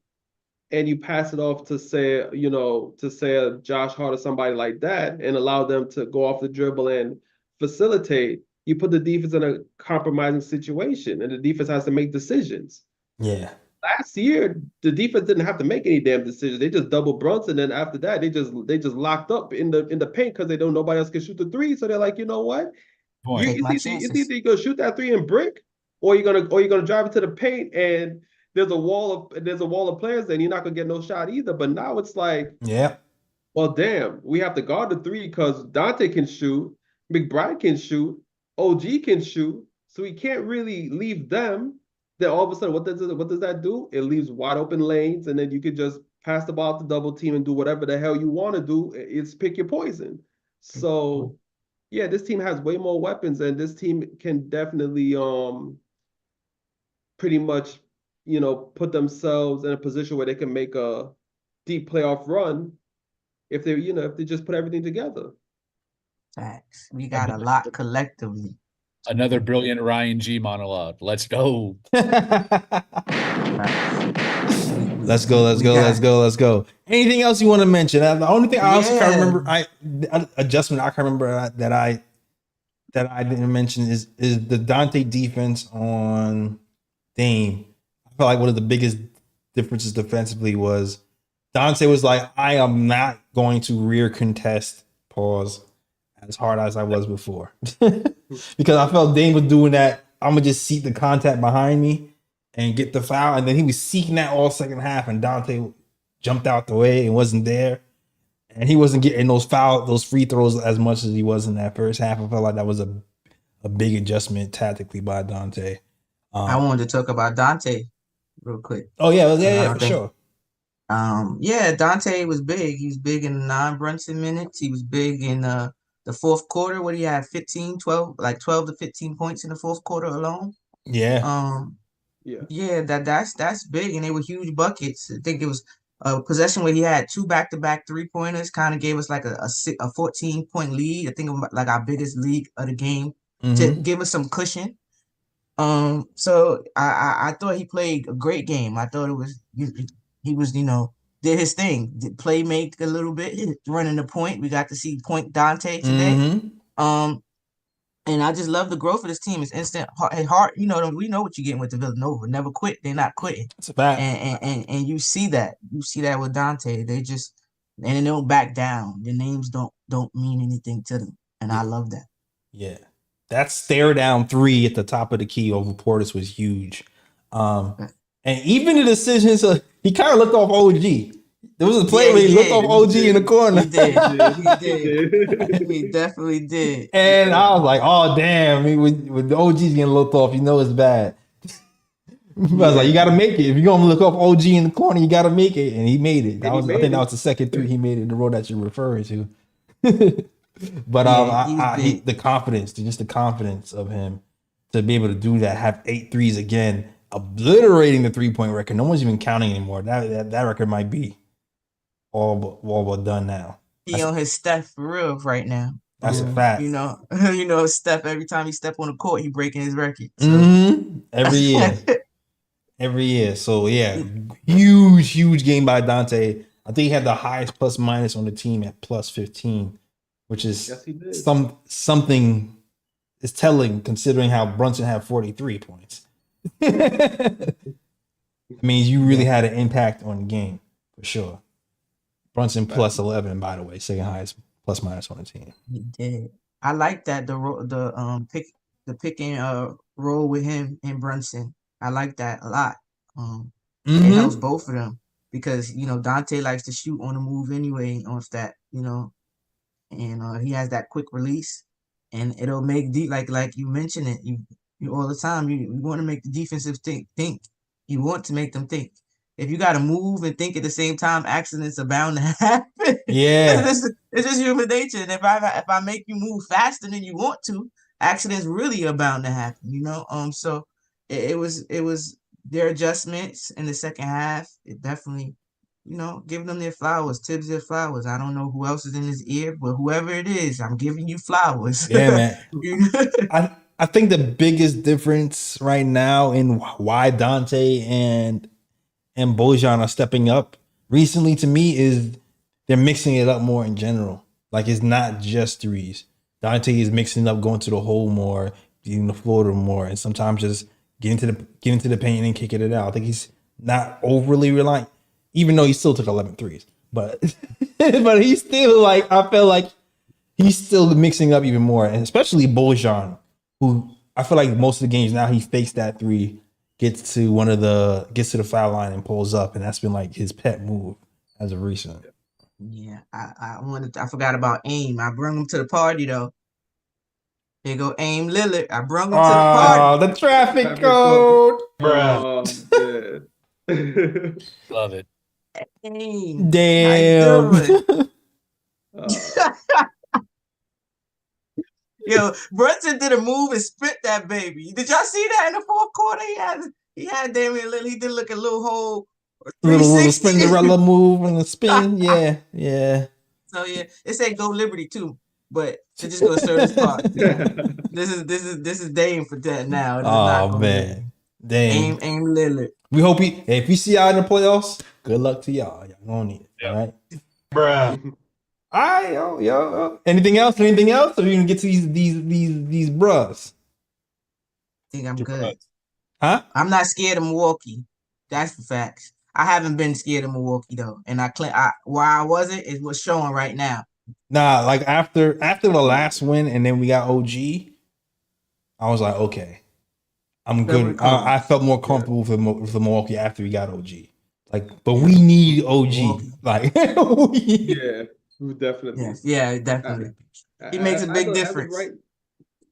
and you pass it off to say a Josh Hart or somebody like that and allow them to go off the dribble and facilitate, you put the defense in a compromising situation and the defense has to make decisions. Yeah. last year, the defense didn't have to make any damn decisions. They just double Brunson, and after that, they just locked up in the paint because they don't nobody else can shoot the three. So they're like, you know what? Point. Take my It's chances. either you're gonna shoot that three and brick, or you're gonna drive it to the paint and there's a wall of players, and you're not gonna get no shot either. But now it's like, Yeah. well, damn, we have to guard the three because Donte can shoot, McBride can shoot, OG can shoot, so we can't really leave them. Then all of a sudden, what does that do? It leaves wide open lanes, and then you could just pass the ball to double team and do whatever the hell you want to do. It's pick your poison. So, yeah, this team has way more weapons, and this team can definitely pretty much, put themselves in a position where they can make a deep playoff run if they just put everything together. Facts. We got a lot collectively. Another brilliant Ryan G monologue. Let's go. Let's go. Anything else you want to mention? The only thing I also can't remember, adjustment I can't remember that I didn't mention is the Donte defense on Dame. I felt like one of the biggest differences defensively was Donte was like, I am not going to rear contest, pause, as hard as I was before. Because I felt Dame was doing that. I'm going to just seek the contact behind me and get the foul. And then he was seeking that all second half, and Donte jumped out the way and wasn't there. And he wasn't getting those free throws as much as he was in that first half. I felt like that was a big adjustment tactically by Donte. I wanted to talk about Donte real quick. Oh, yeah, for sure. Yeah, Donte was big. He was big in the non-Brunson minutes. He was big in the fourth quarter. What do you have? 12 to 15 points in the fourth quarter alone. Yeah. Yeah, that's big, and they were huge buckets. I think it was a possession where he had two back-to-back three-pointers, kind of gave us like a 14-point lead. I think it was like our biggest lead of the game to give us some cushion. So I thought he played a great game. I thought he was, did his thing, play make a little bit, running the point. We got to see point Donte today. And I just love the growth of this team. It's instant heart. We know what you're getting with the Villanova. Never quit. They're not quitting. It's a fact. And you see that. You see that with Donte. They don't back down. Their names don't mean anything to them. And I love that. Yeah. That stare down three at the top of the key over Portis was huge. And even the decisions, he kind of looked off OG. There was a play where he looked off OG in the corner. He did. He definitely did. And I was like, oh, damn. With the OG's getting looked off, it's bad. I was like, you got to make it. If you're going to look off OG in the corner, you got to make it. And he made it. I think that was the second three he made in the row that you're referring to. But the confidence, just the confidence of him to be able to do that, have 8 threes again, obliterating the 3-point record. No one's even counting anymore. That record might be all but done now. He on his Steph for real right now. That's a fact. Steph, every time he step on the court, he breaking his record. So. Every year. So yeah, huge game by Donte. I think he had the highest plus minus on the team at plus 15, which is something is telling considering how Brunson had 43 points. It means you really had an impact on the game for sure. Brunson plus 11, by the way, second highest plus minus on the team. He did. I like that the pick and roll with him and Brunson. I like that a lot. It helps both of them because Donte likes to shoot on the move anyway off that and he has that quick release and it'll make like you mentioned it you all the time you want to make the defensive think you want to make them think. If you got to move and think at the same time, accidents are bound to happen. Yeah, it's just human nature. And if I make you move faster than you want to, accidents really are bound to happen. So it was their adjustments in the second half. It definitely, giving them their flowers. Tibbs their flowers. I don't know who else is in his ear, but whoever it is, I'm giving you flowers. Yeah, man. I think the biggest difference right now in why Donte and Bojan are stepping up recently to me is they're mixing it up more in general. Like it's not just threes. Donte is mixing up, going to the hole more, getting the floater more, and sometimes just getting to the paint and kicking it out. I think he's not overly reliant, even though he still took 11 threes. But but he's still like, I feel like he's still mixing up even more, and especially Bojan, who I feel like most of the games now he fakes that three, gets to the foul line and pulls up, and that's been like his pet move as of recent. Yeah, I forgot about Aim. I brought him to the party though. Here go Aim Lillard. I brought him to the party. The traffic code, bruh. Love it. Aim. Damn. Yo, Brunson did a move and spit that baby. Did y'all see that in the fourth quarter? He had Damian Lillard. He did like a little whole little Cinderella move and a spin. Yeah. So yeah, it said go Liberty too, but to just go serve this part. This is Dame for that now. Oh man, Dame. Aim Lillard. We hope if you see y'all in the playoffs, good luck to y'all. Y'all gonna need it, all right, bruh. All right, yo. Anything else? Or you gonna get to these bros? I think I'm good. Huh? I'm not scared of Milwaukee. That's the facts. I haven't been scared of Milwaukee though, and why I wasn't is what's showing right now. Nah, like after the last win, and then we got OG. I was like, okay, I'm good. I felt more comfortable with the Milwaukee after we got OG. Like, but we need OG. Milwaukee. Like, yeah, definitely. Yes, yeah, definitely. He makes a big difference.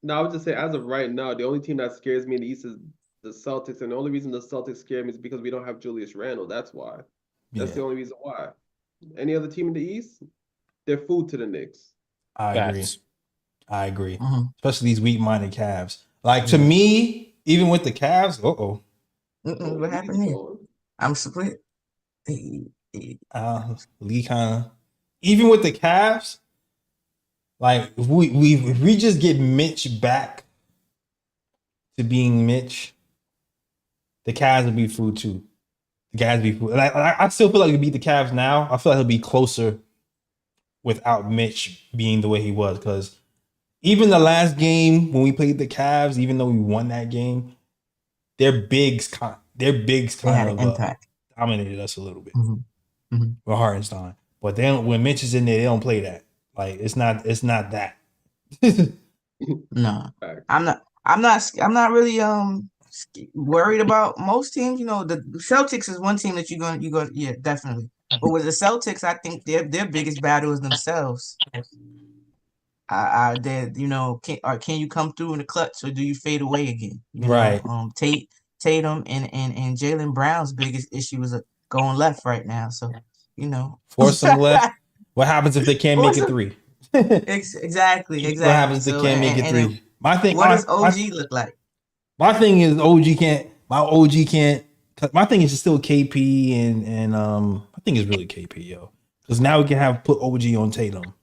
I would just say, as of right now, the only team that scares me in the East is the Celtics, and the only reason the Celtics scare me is because we don't have Julius Randle. That's why. That's the only reason why. Any other team in the East, they're food to the Knicks. I agree. Mm-hmm. Especially these weak-minded Cavs. Like, to me, even with the Cavs, what happened here? I'm split. Lee kind of. Even with the Cavs, like, if we just get Mitch back to being Mitch, the Cavs would be food too. The Cavs would be food. Like, I still feel like we beat the Cavs now. I feel like he'll be closer without Mitch being the way he was. Because even the last game when we played the Cavs, even though we won that game, their bigs kind of impact. Dominated us a little bit with Hartenstein. But then when Mitch is in there, they don't play that. Like, it's not that. No, I'm not really worried about most teams. You know, the Celtics is one team that you go, yeah, definitely. But with the Celtics, I think their biggest battle is themselves. Can you come through in the clutch, or do you fade away again? Right. Tatum and Jaylen Brown's biggest issue is going left right now. So, force them left. What happens if they can't make it three? Exactly. What happens if they can't make it three? My thing. What does OG look like? My thing is OG can't. My thing is still KP and I think it's really KP, yo. Because now we can put OG on Tatum.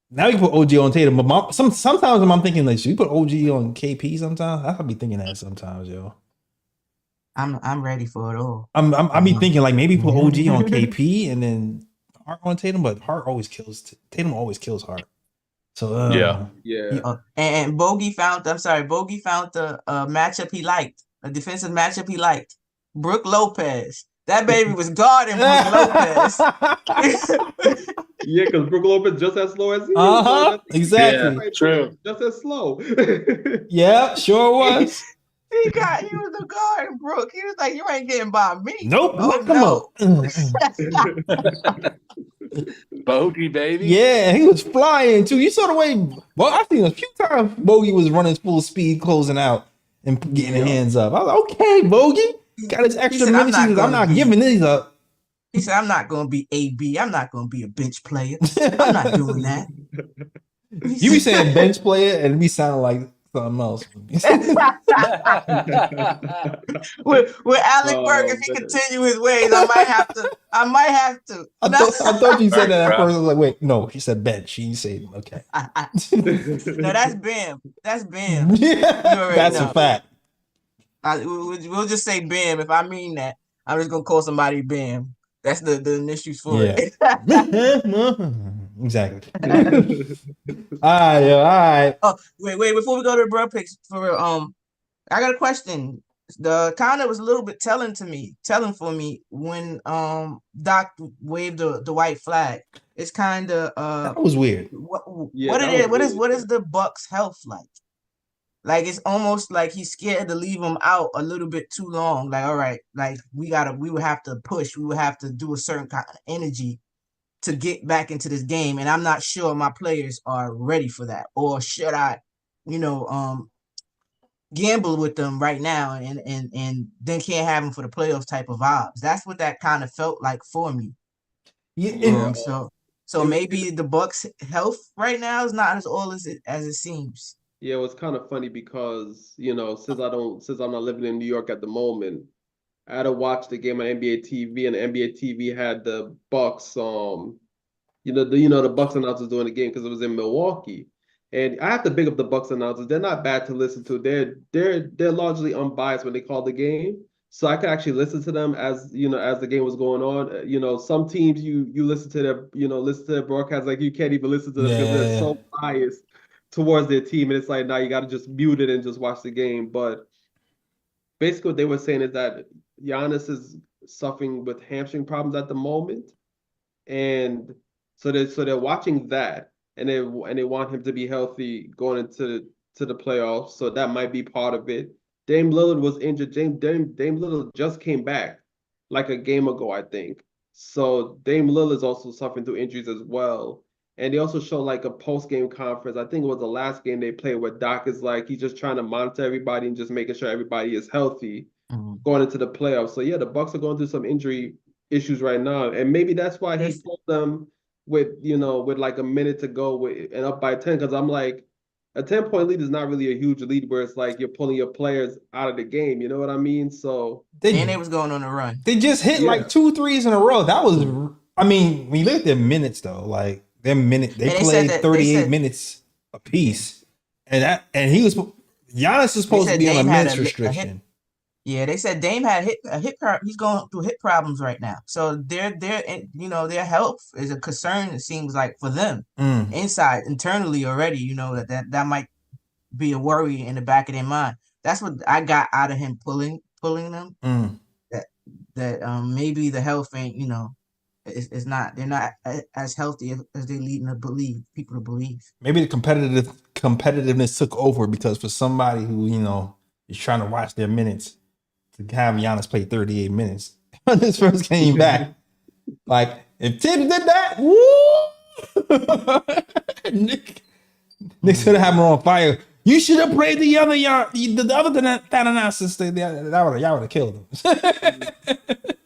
Now we can put OG on Tatum, but sometimes I'm thinking like, should we put OG on KP? Sometimes I be thinking that sometimes, yo. I'm ready for it all. I be thinking like maybe put OG on KP and then Hart on Tatum, but Hart always kills. Tatum always kills Hart. So yeah. And Bogey found the matchup he liked, a defensive matchup he liked. Brook Lopez. That baby was guarding Brook Lopez. Yeah, because Brook Lopez just as slow as he is. Exactly. Yeah, true. Just as slow. Yeah, sure was. He was the guard, Brook. He was like, you ain't getting by me. Nope. No. Bogey, baby. Yeah, he was flying too. You saw the way. Well, I seen a few times Bogey was running full speed, closing out and getting the hands up. I was like, okay, Bogey. Got his extra minutes. I'm not giving these up. He said, I'm not going to be AB. I'm not going to be a bench player. I'm not doing that. You be saying bench player and it be sounding like something else. with Alec Burke, if he continue his ways, I might have to. I thought you said that at first. I was like, wait, no, he said bench. He said, okay. No, that's Bam. That's Bam. That's a fact. We'll just say Bam. If I mean that, I'm just gonna call somebody Bam. That's the initials for it. Exactly. All right. Oh, wait. Before we go to the bro picks, I got a question. the kind of was a little bit telling for me when Doc waved the white flag. It's kind of That was weird. Yeah, that was really what is the Bucks' health like? Like it's almost like he's scared to leave him out a little bit too long. Like, all right, like we would have to push, we would have to do a certain kind of energy to get back into this game. And I'm not sure my players are ready for that. Or should I, gamble with them right now and then can't have them for the playoffs type of vibes. That's what that kind of felt like for me. Yeah, So maybe the Bucks' health right now is not as all as it seems. Yeah, it was kind of funny because, since I'm not living in New York at the moment, I had to watch the game on NBA TV, and the NBA TV had the Bucks, the Bucks announcers doing the game because it was in Milwaukee. And I have to big up the Bucks announcers. They're not bad to listen to. They're largely unbiased when they call the game. So I could actually listen to them as the game was going on. Some teams you listen to their broadcast like you can't even listen to them because they're so biased towards their team, and it's like, now you got to just mute it and just watch the game. But basically what they were saying is that Giannis is suffering with hamstring problems at the moment, and so they're watching that, and they want him to be healthy going into the playoffs. So that might be part of it. Dame Lillard was injured. Dame Lillard just came back like a game ago, I think. So Dame Lillard's also suffering through injuries as well. And they also showed like a post-game conference. I think it was the last game they played where Doc is like, he's just trying to monitor everybody and just making sure everybody is healthy going into the playoffs. So yeah, the Bucks are going through some injury issues right now. And maybe that's why he pulled them with like a minute to go and up by 10. Because I'm like, a 10-point lead is not really a huge lead where it's like you're pulling your players out of the game. You know what I mean? So and they was going on a run. They just hit like 2 threes in a row. That was, I mean, when you look at their minutes though, like they played 38 minutes apiece, and Giannis is supposed to be on a minutes restriction. They said Dame had a hip. He's going through hip problems right now, so their health is a concern. It seems like for them internally already. That might be a worry in the back of their mind. That's what I got out of him pulling them. That maybe the health ain't it's not, they're not as healthy as they leading people to believe. Maybe the competitiveness took over because for somebody who is trying to watch their minutes, to have Giannis play 38 minutes when this first came back, like if Tibbs did that, woo, Knicks should have him on fire. You should have played the other than that analysis. Y'all would have killed him.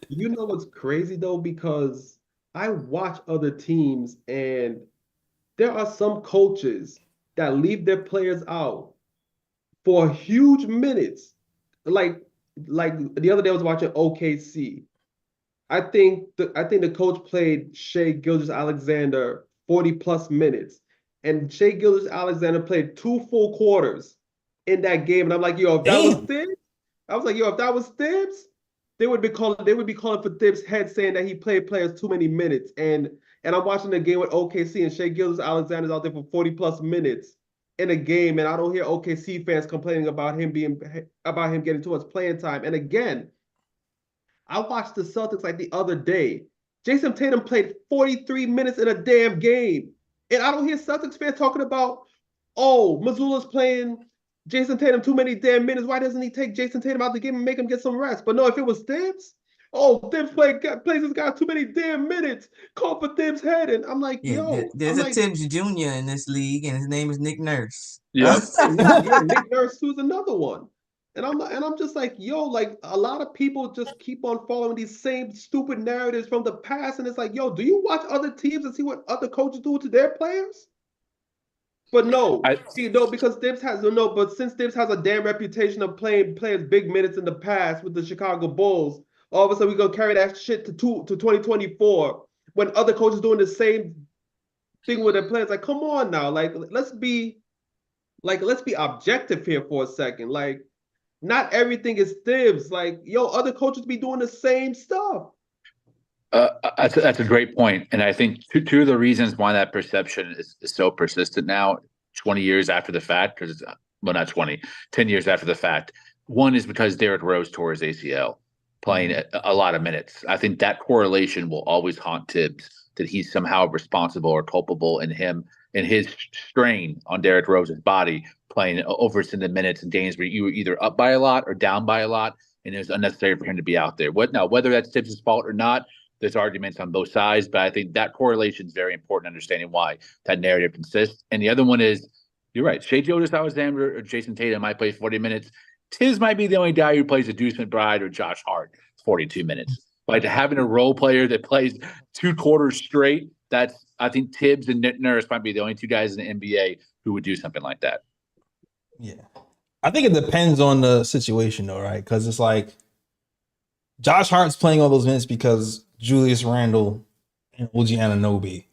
You know what's crazy though? Because I watch other teams and there are some coaches that leave their players out for huge minutes. Like the other day I was watching OKC. I think the coach played Shai Gilgeous-Alexander 40 plus minutes. And Shai Gilgeous-Alexander played 2 full quarters in that game. And I'm like, if that was Thibs, I was like, if that was Thibs, they would be calling for Thibs' head saying that he played players too many minutes. And I'm watching the game with OKC and Shai Gilgeous-Alexander's out there for 40 plus minutes in a game, and I don't hear OKC fans complaining about him getting too much playing time. And again, I watched the Celtics like the other day. Jason Tatum played 43 minutes in a damn game. And I don't hear Celtics fans talking about, Mazzulla's playing Jason Tatum too many damn minutes. Why doesn't he take Jason Tatum out the game and make him get some rest? But no, if it was Thibs, Thibs plays this guy too many damn minutes. Call for Thibs' head. And I'm like, there's a Thibs Jr. in this league, and his name is Nick Nurse. Yeah. Nick Nurse, who's another one. And I'm just like, like a lot of people just keep on following these same stupid narratives from the past. And it's like, do you watch other teams and see what other coaches do to their players? But no, because Thibs has but since Thibs has a damn reputation of playing players big minutes in the past with the Chicago Bulls, all of a sudden we're gonna carry that shit to 2024 when other coaches doing the same thing with their players. Like, come on now, let's be objective here for a second. Like, not everything is Thibs. Like, other coaches be doing the same stuff. That's a great point. And I think two of the reasons why that perception is so persistent now, 20 years after the fact, well, not 20, 10 years after the fact. One is because Derrick Rose tore his ACL playing a lot of minutes. I think that correlation will always haunt Tibbs, that he's somehow responsible or culpable in his strain on Derrick Rose's body playing over extended minutes in games where you were either up by a lot or down by a lot, and it was unnecessary for him to be out there. Whether that's Tibbs' fault or not, there's arguments on both sides, but I think that correlation is very important, understanding why that narrative consists. And the other one is, you're right, Shai Gilgeous-Alexander or Jason Tatum might play 40 minutes. Tibbs might be the only guy who plays a Deuce McBride or Josh Hart 42 minutes. Like having a role player that plays 2 quarters straight, I think Tibbs and Nick Nurse might be the only 2 guys in the NBA who would do something like that. Yeah. I think it depends on the situation though, right? Because it's like Josh Hart's playing all those minutes because Julius Randle and OG Anunoby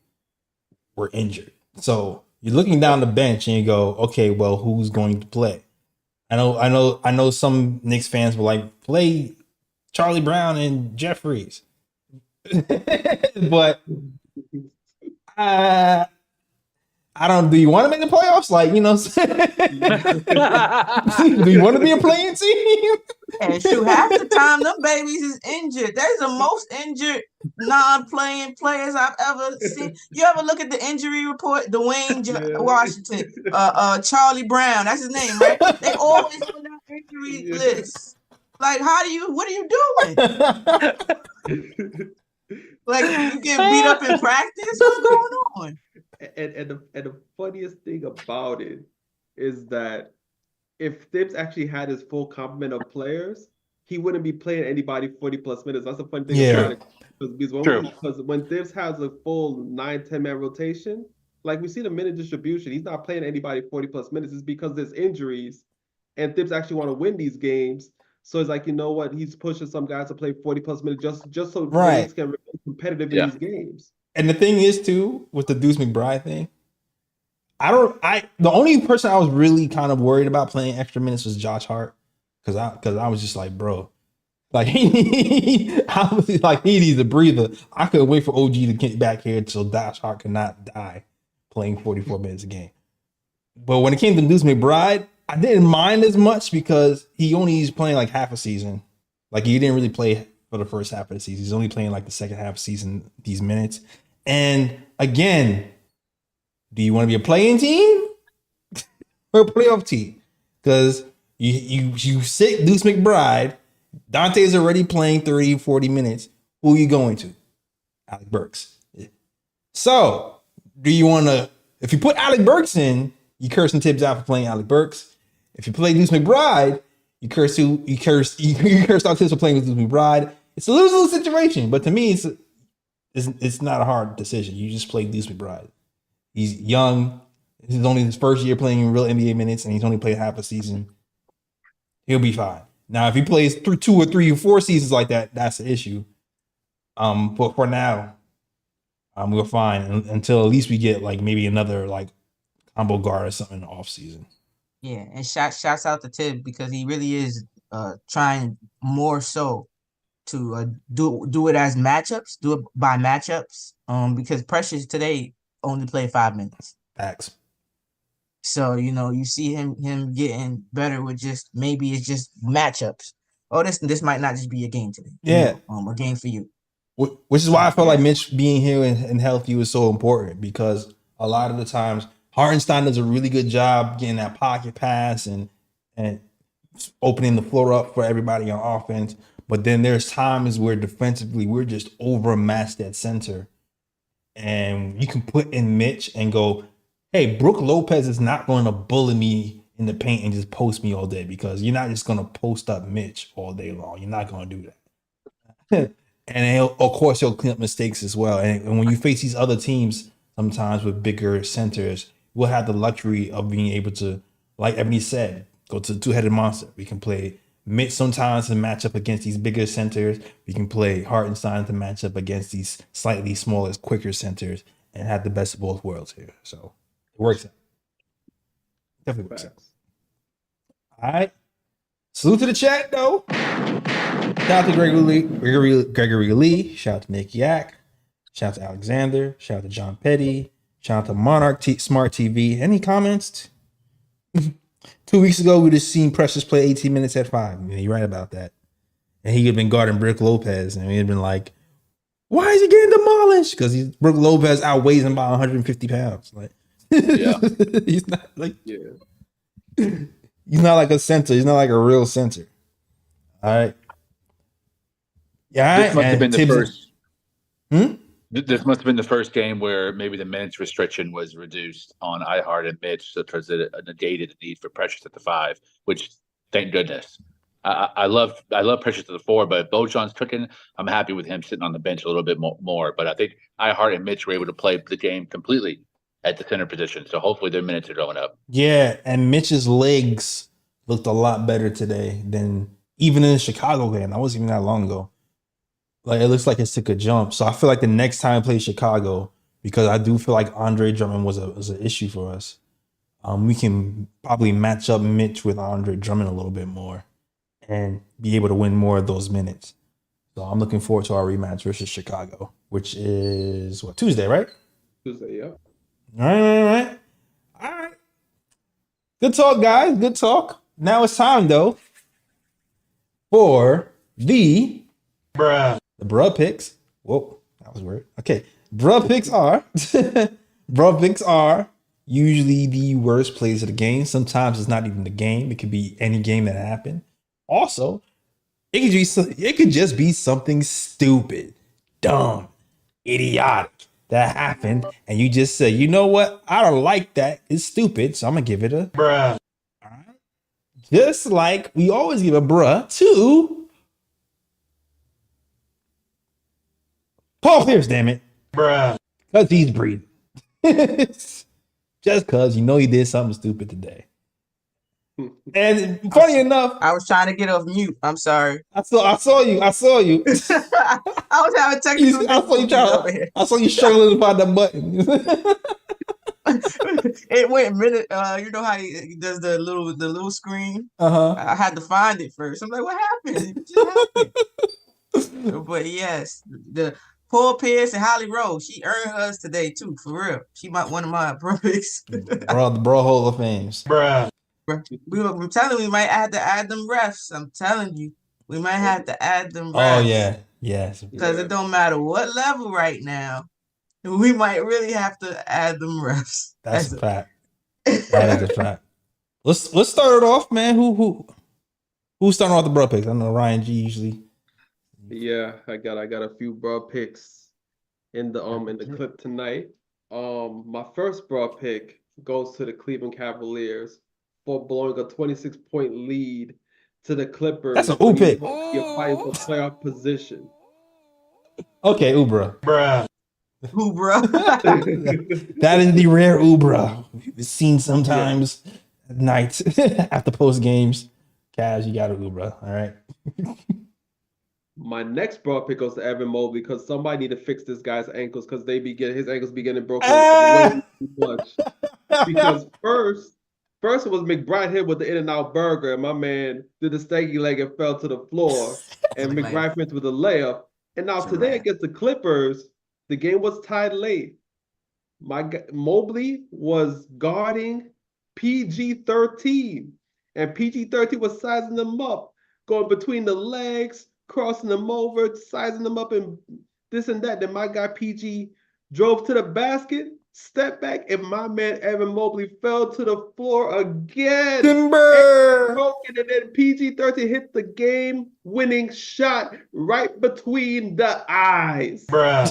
were injured. So you're looking down the bench and you go, okay, well, who's going to play? I know some Knicks fans will like play Charlie Brown and Jeffries. But I don't. Do you want to make the playoffs? Like, you know, do you want to be a playing team? And shoot, half the time them babies is injured. There's the most injured non-playing players I've ever seen. You ever look at the injury report? Dwayne Washington, Charlie Brown. That's his name, right? They always on that injury list. Like, what are you doing? Like, you get beat up in practice? What's going on? And the funniest thing about it is that if Thibs actually had his full complement of players, he wouldn't be playing anybody 40+ minutes. That's the funny thing. Yeah. Because when Thibs has a full 9-10 man rotation, like we see the minute distribution, he's not playing anybody 40+ minutes. It's because there's injuries, and Thibs actually want to win these games. So it's like, you know what? He's pushing some guys to play 40+ minutes just so Knicks can remain competitive in these games. And the thing is too, with the Deuce McBride thing, the only person I was really kind of worried about playing extra minutes was Josh Hart. Cause I was just like, bro, like he needs a breather. I couldn't wait for OG to get back here so Josh Hart could not die playing 44 minutes a game. But when it came to Deuce McBride, I didn't mind as much because he's playing like half a season. Like he didn't really play for the first half of the season. He's only playing like the second half of the season, these minutes. And again, do you want to be a playing team or a playoff team? Because you sit Deuce McBride, Donte is already playing 30, 40 minutes. Who are you going to? Alec Burks. So do you want to, if you put Alec Burks in, you cursing Tibbs out for playing Alec Burks. If you play Deuce McBride, you curse out Tibbs for playing Deuce McBride. It's a lose-lose situation, but to me, it's not a hard decision. You just play Deuce McBride. He's young. This is only his first year playing real NBA minutes, and he's only played half a season. He'll be fine. Now, if he plays through 2 or 3 or 4 seasons like that, that's the issue. But for now, we're fine until at least we get like maybe another like combo guard or something in the off season. Yeah, and shouts out to Tibb because he really is trying more so to do it as matchups, do it by matchups. Because Precious today only played 5 minutes. Facts. So you see him getting better with just maybe it's just matchups. Oh, this might not just be a game today. Yeah, a game for you. Which is why I felt like Mitch being here and healthy was so important, because a lot of the times Hartenstein does a really good job getting that pocket pass and opening the floor up for everybody on offense. But then there's times where defensively we're just overmatched at center. And you can put in Mitch and go, hey, Brook Lopez is not going to bully me in the paint and just post me all day, because you're not just going to post up Mitch all day long. You're not going to do that. And of course, he'll clean up mistakes as well. And when you face these other teams, sometimes with bigger centers, we'll have the luxury of being able to, like Ebony said, go to the two-headed monster. We can play Mitch sometimes to match up against these bigger centers. We can play Hartenstein to match up against these slightly smaller, quicker centers and have the best of both worlds here. So it works out. Definitely works out. All right. Salute to the chat, though. Shout out to Gregory Lee. Shout out to Nick Yak. Shout out to Alexander. Shout out to John Petty. Shout out to Monarch Smart TV. Any comments? 2 weeks ago, we'd have seen Precious play 18 minutes at 5. Yeah, you're right about that. And he had been guarding Brook Lopez, and he'd been like, why is he getting demolished? Because Brook Lopez outweighs him by 150 pounds. Like, Yeah. he's not like he's not like a center. He's not like a real center. All right. Yeah, This must have been the first. Hmm? This must have been the first game where maybe the minutes restriction was reduced on iHeart and Mitch, because it negated the need for Precious at the 5, which thank goodness. I love Precious at the 4, but if Bojan's cooking, I'm happy with him sitting on the bench a little bit more. But I think iHeart and Mitch were able to play the game completely at the center position, so hopefully their minutes are going up. Yeah, and Mitch's legs looked a lot better today than even in the Chicago game. That wasn't even that long ago. Like, it looks like it took a jump. So I feel like the next time I play Chicago, because I do feel like Andre Drummond was an issue for us, we can probably match up Mitch with Andre Drummond a little bit more and be able to win more of those minutes. So I'm looking forward to our rematch versus Chicago, which is Tuesday, right? Tuesday, yeah. All right. Good talk, guys. Good talk. Now it's time, though, for the bruh picks. Whoa, that was weird. Okay, bruh picks are usually the worst plays of the game. Sometimes it's not even the game. It could be any game that happened. Also, it could just be something stupid, dumb, idiotic that happened, and you just say, you know what? I don't like that. It's stupid, so I'm gonna give it a bruh. All right. Just like we always give a bruh to Paul Pierce, damn it. Bruh. Because he's breathing. Just because you know he did something stupid today. And funny enough, I was trying to get off mute. I'm sorry. I saw you. I was having technical difficulties. I saw you struggling to find that button. It went a minute. You know how he does the little screen? I had to find it first. I'm like, what happened? It just happened. But yes, the Paul Pierce and Holly Rowe, she earned hers today too, for real. She might one of my picks. The bro Hall of Fames. I'm telling you, we might have to add them refs. I'm telling you, we might have to add them refs. Oh yeah, yes. Because it don't matter what level right now, we might really have to add them refs. That's a fact. That is a fact. Let's start it off, man. Who's starting off the bro picks? I know Ryan G usually. Yeah, I got a few bro picks in the clip tonight. My first bro pick goes to the Cleveland Cavaliers for blowing a 26-point lead to the Clippers. That's an ooh pick. You're fighting for playoff position. Okay, Ubra. Ubra. That is the rare Ubra. It's seen sometimes at night after post games. Cavs, you got an Ubra. All right. My next bro pick goes to Evan Mobley because somebody need to fix this guy's ankles because his ankles be getting broken way too much. Because first it was McBride hit with the In-N-Out burger, and my man did the stanky leg and fell to the floor, and McBride finished with a layup. And now today against the Clippers, the game was tied late. Mobley was guarding PG-13, and PG-13 was sizing them up, going between the legs, crossing them over, sizing them up, and this and that. Then my guy PG drove to the basket, stepped back, and my man Evan Mobley fell to the floor again. Timber! And then PG-13 hit the game-winning shot right between the eyes. Man,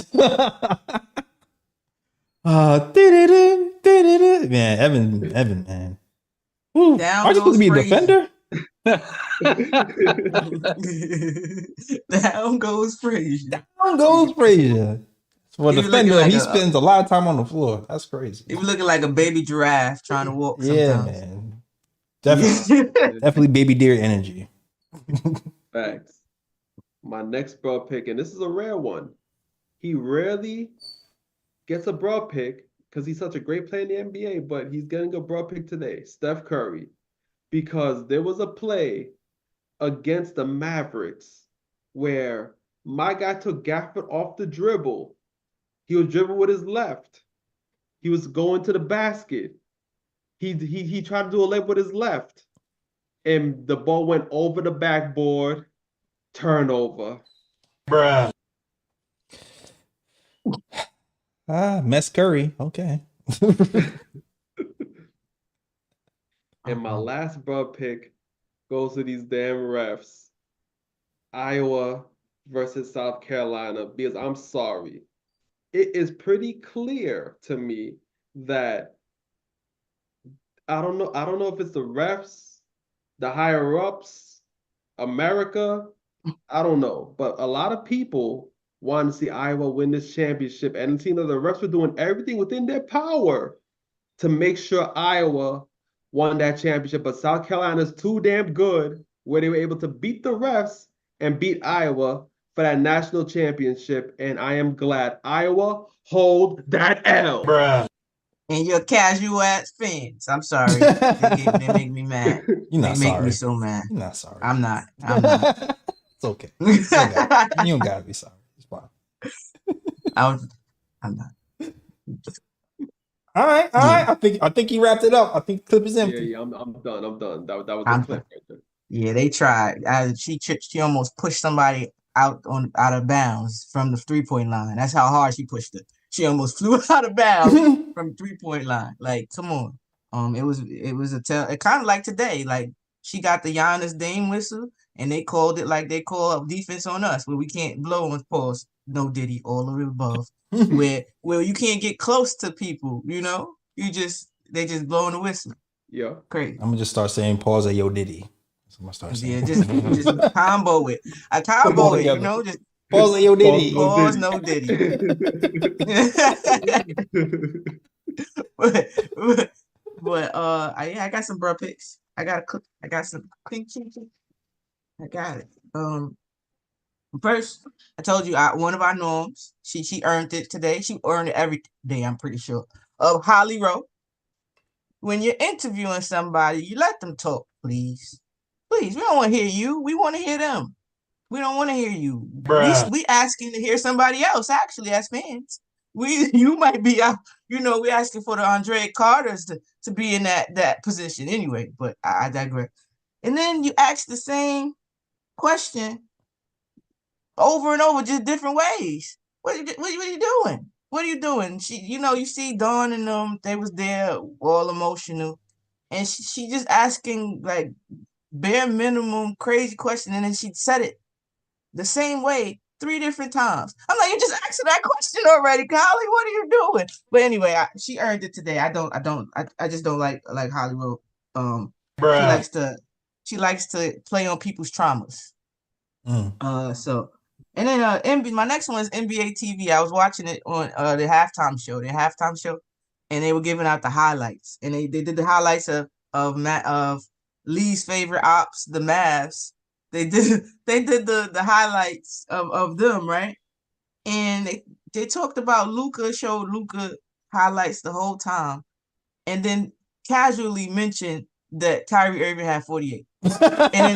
Evan, man. Ooh, are you supposed to be a defender? Down goes Frazier. For a defender, he spends a lot of time on the floor. That's crazy. He was looking like a baby giraffe trying to walk sometimes. Yeah, man. Definitely baby deer energy. Facts. My next bro pick, and this is a rare one. He rarely gets a bro pick because he's such a great player in the NBA, but he's getting a bro pick today. Steph Curry. Because there was a play against the Mavericks where my guy took Gafford off the dribble. He was dribbling with his left. He was going to the basket. He tried to do a layup with his left, and the ball went over the backboard. Turnover. Bruh. Mess Curry. Okay. And my last bruh pick goes to these damn refs. Iowa versus South Carolina, because I'm sorry. It is pretty clear to me that I don't know if it's the refs, the higher ups, America, I don't know. But a lot of people want to see Iowa win this championship, and it seems that the refs were doing everything within their power to make sure Iowa won that championship. But South Carolina's too damn good where they were able to beat the refs and beat Iowa for that national championship. And I am glad Iowa hold that L. Bruh. And you're casual ass fans. I'm sorry. They make me mad. You're not they sorry. make me so mad. You're not sorry. I'm not. It's okay. You don't gotta be sorry. It's fine. I'm not. All right. I think he wrapped it up. I think the clip is empty. Yeah, I'm done. That was the clip right there. Yeah, they tried. She almost pushed somebody out of bounds from the 3-point line. That's how hard she pushed it. She almost flew out of bounds from 3-point line. Like, come on. It was it kind of like today. Like, she got the Giannis Dame whistle, and they called it like they call defense on us, where we can't blow on pause. No Diddy, all of the above. where you can't get close to people. They just blowing the whistle. Yeah, crazy. I'm gonna just start saying pause at Yo Diddy. That's what I'm gonna start saying. Yeah, just combo it. I combo it. Just pause at Yo Diddy. Pause no Diddy. but I got some bro picks. I got some clink. I got it. First, I told you one of our norms. She earned it today. She earned it every day, I'm pretty sure. Of Holly Rowe. When you're interviewing somebody, you let them talk, please. Please, we don't want to hear you. We want to hear them. We don't want to hear you. We asking to hear somebody else, actually, as fans. You might be out, we're asking for the Andre Carters to be in that position anyway, but I digress. And then you ask the same question over and over, just different ways. What are you doing? What are you doing? You see Dawn and them, they was there all emotional. And she just asking like bare minimum crazy question, and then she said it the same way 3 different times. I'm like, you just answered that question already, Holly. What are you doing? But anyway, she earned it today. I just don't like Holly Rowe. She likes to play on people's traumas. And then my next one is NBA TV. I was watching it on the halftime show. And they were giving out the highlights. And they did the highlights of Lee's favorite ops, the Mavs. They did the highlights of them, right? And they talked about Luka, showed Luka highlights the whole time, and then casually mentioned that Kyrie Irving had 48. and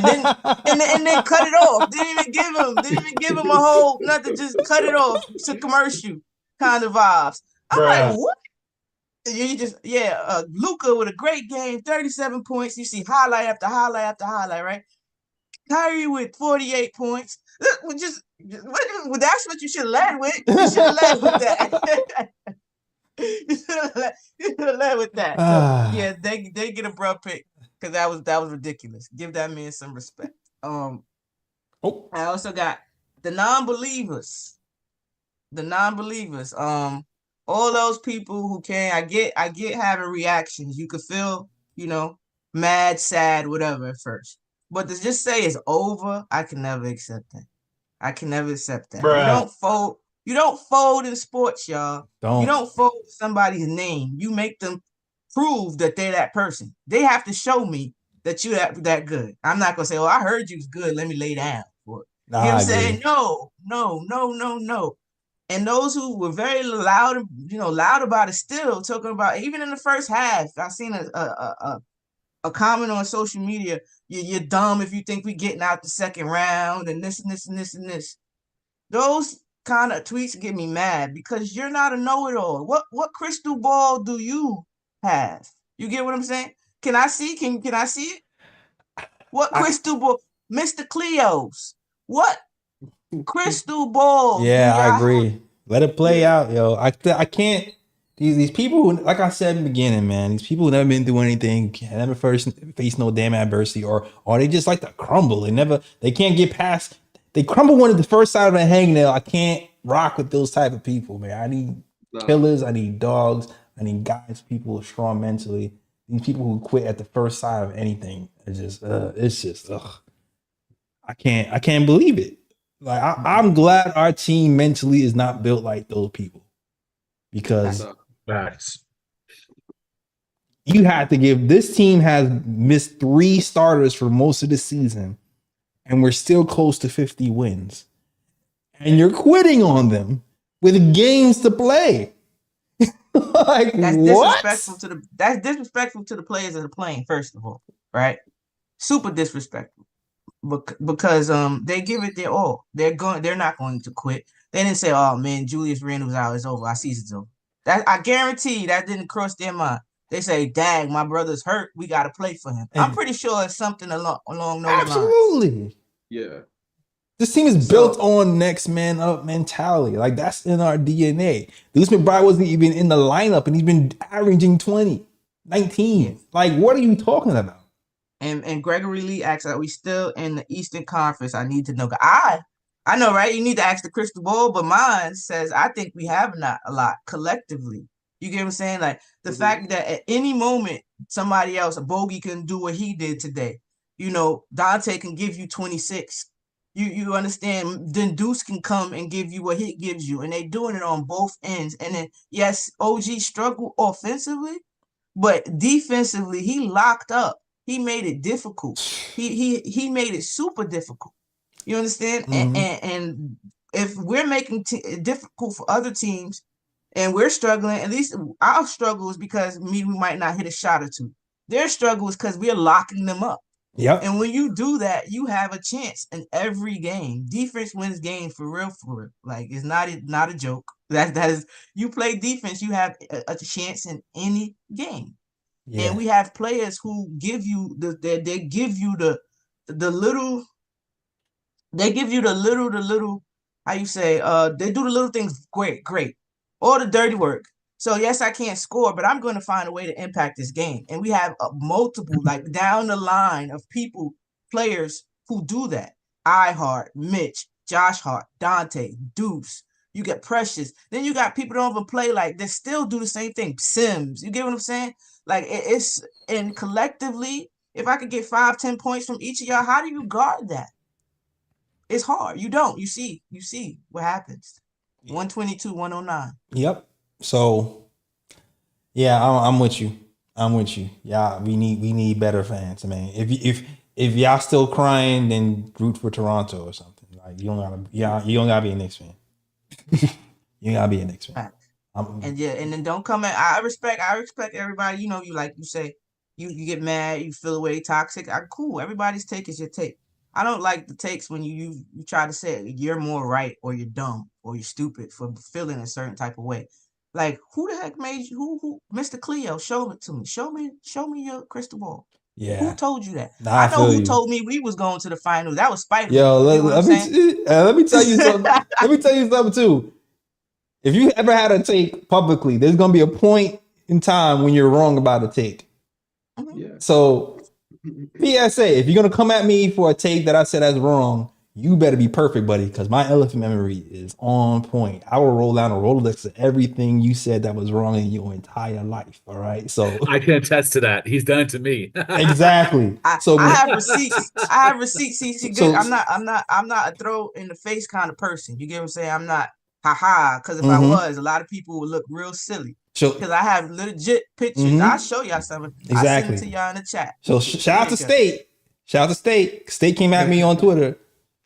then cut it off. Didn't even give him a whole nothing. Just cut it off. It's a commercial kind of vibes. I'm like, what? You just Luka with a great game, 37 points. You see highlight after highlight after highlight, right? Kyrie with 48 points. That's what you should have led with. You should have led with that. You should have led with that. So, yeah, they get a bro pick. Because that was ridiculous. Give that man some respect. I also got the non-believers. All those people who can. I get having reactions. You could feel, mad, sad, whatever at first. But to just say it's over, I can never accept that. Bruh. You don't fold in sports, y'all. You don't fold somebody's name. You make them prove that they're that person. They have to show me that you that good. I'm not gonna say, "Oh, I heard you was good. Let me lay down for it." You know what I'm saying? No. And those who were very loud about it, still talking about, even in the first half, I seen a comment on social media. You're dumb if you think we getting out the second round and this and this and this and this. Those kind of tweets get me mad because you're not a know-it-all. What crystal ball do you have? You get what I'm saying? Can I see? Can I see it? What crystal ball, Mr. Cleo's? What crystal ball? Yeah, I agree. Let it play out, yo. I can't. These people who, like I said in the beginning, man, these people who never been through anything, never first face no damn adversity, or they just like to crumble. They can't get past. They crumble when the first side of a hangnail. I can't rock with those type of people, man. I need killers. I need dogs. I need guys, people who are strong mentally. These people who quit at the first sign of anything, it's just, I can't believe it. Like I'm glad our team mentally is not built like those people, because you had to give. This team has missed 3 starters for most of the season, and we're still close to 50 wins, and you're quitting on them with games to play. Like, that's what? That's disrespectful to the players that are playing, first of all, right? Super disrespectful. Because they give it their all. They're not going to quit. They didn't say, "Oh man, Julius Randle's out, it's over, our season's over." That I guarantee that didn't cross their mind. They say, "Dag, my brother's hurt, we gotta play for him." I'm pretty sure it's something along those lines. Absolutely. Yeah. This team is built on next man up mentality. Like, that's in our DNA. Luis McBride wasn't even in the lineup, and he's been averaging 20, 19. Yeah. Like, what are you talking about? And Gregory Lee asks, "Are we still in the Eastern Conference?" I need to know. I know, right? You need to ask the crystal ball, but mine says I think we have not a lot collectively. You get what I'm saying? Like the fact that at any moment somebody else, a bogey, can do what he did today. You know, Donte can give you 26. You understand? Then Deuce can come and give you what he gives you, and they doing it on both ends. And then yes, OG struggled offensively, but defensively he locked up. He made it difficult. He made it super difficult. You understand? Mm-hmm. And if we're making it difficult for other teams, and we're struggling, at least our struggle is because we might not hit a shot or two. Their struggle is because we're locking them up. Yeah. And when you do that, you have a chance in every game. Defense wins games for real. Like, it's not a joke. That is, you play defense, you have a chance in any game. Yeah. And we have players who give you they give you the little, how you say, they do the little things great, or the dirty work. So yes, I can't score, but I'm going to find a way to impact this game. And we have multiple, like down the line of players who do that. Hart, Mitch, Josh Hart, Donte, Deuce. You get Precious. Then you got people that don't even play, like they still do the same thing. Sims. You get what I'm saying? Like it's, and collectively, if I could get 5-10 points from each of y'all, how do you guard that? It's hard. You don't. You see what happens. 122, 109. Yep. So, yeah, I'm with you. Yeah, we need better fans. I mean, if y'all still crying, then root for Toronto or something. Like you don't gotta be a Knicks fan. You gotta be a Knicks fan. And then don't come at. I respect everybody. You know, you say you get mad, you feel away, toxic. Cool. Everybody's take is your take. I don't like the takes when you try to say you're more right or you're dumb or you're stupid for feeling a certain type of way. Like, who the heck made you? Who Mr. Cleo, show it to me. Show me your crystal ball. Yeah. Who told you that? Nah, I know who told me we was going to the finals. That was spiteful. Yo, let me tell you something. Let me tell you something too. If you ever had a take publicly, there's gonna be a point in time when you're wrong about a take. Yeah. So, PSA, if you're gonna come at me for a take that I said that's wrong, you better be perfect, buddy, because my elephant memory is on point. I will roll down a Rolodex of everything you said that was wrong in your entire life. All right. So I can attest to that. He's done it to me. Exactly. I have receipts. See, so, I'm not a throw in the face kind of person. You get what I'm saying? I'm not because if I was, a lot of people would look real silly. Because I have legit pictures. I'll show y'all something. Exactly. I'll send it to y'all in the chat. So shout out to State. State came at me on Twitter.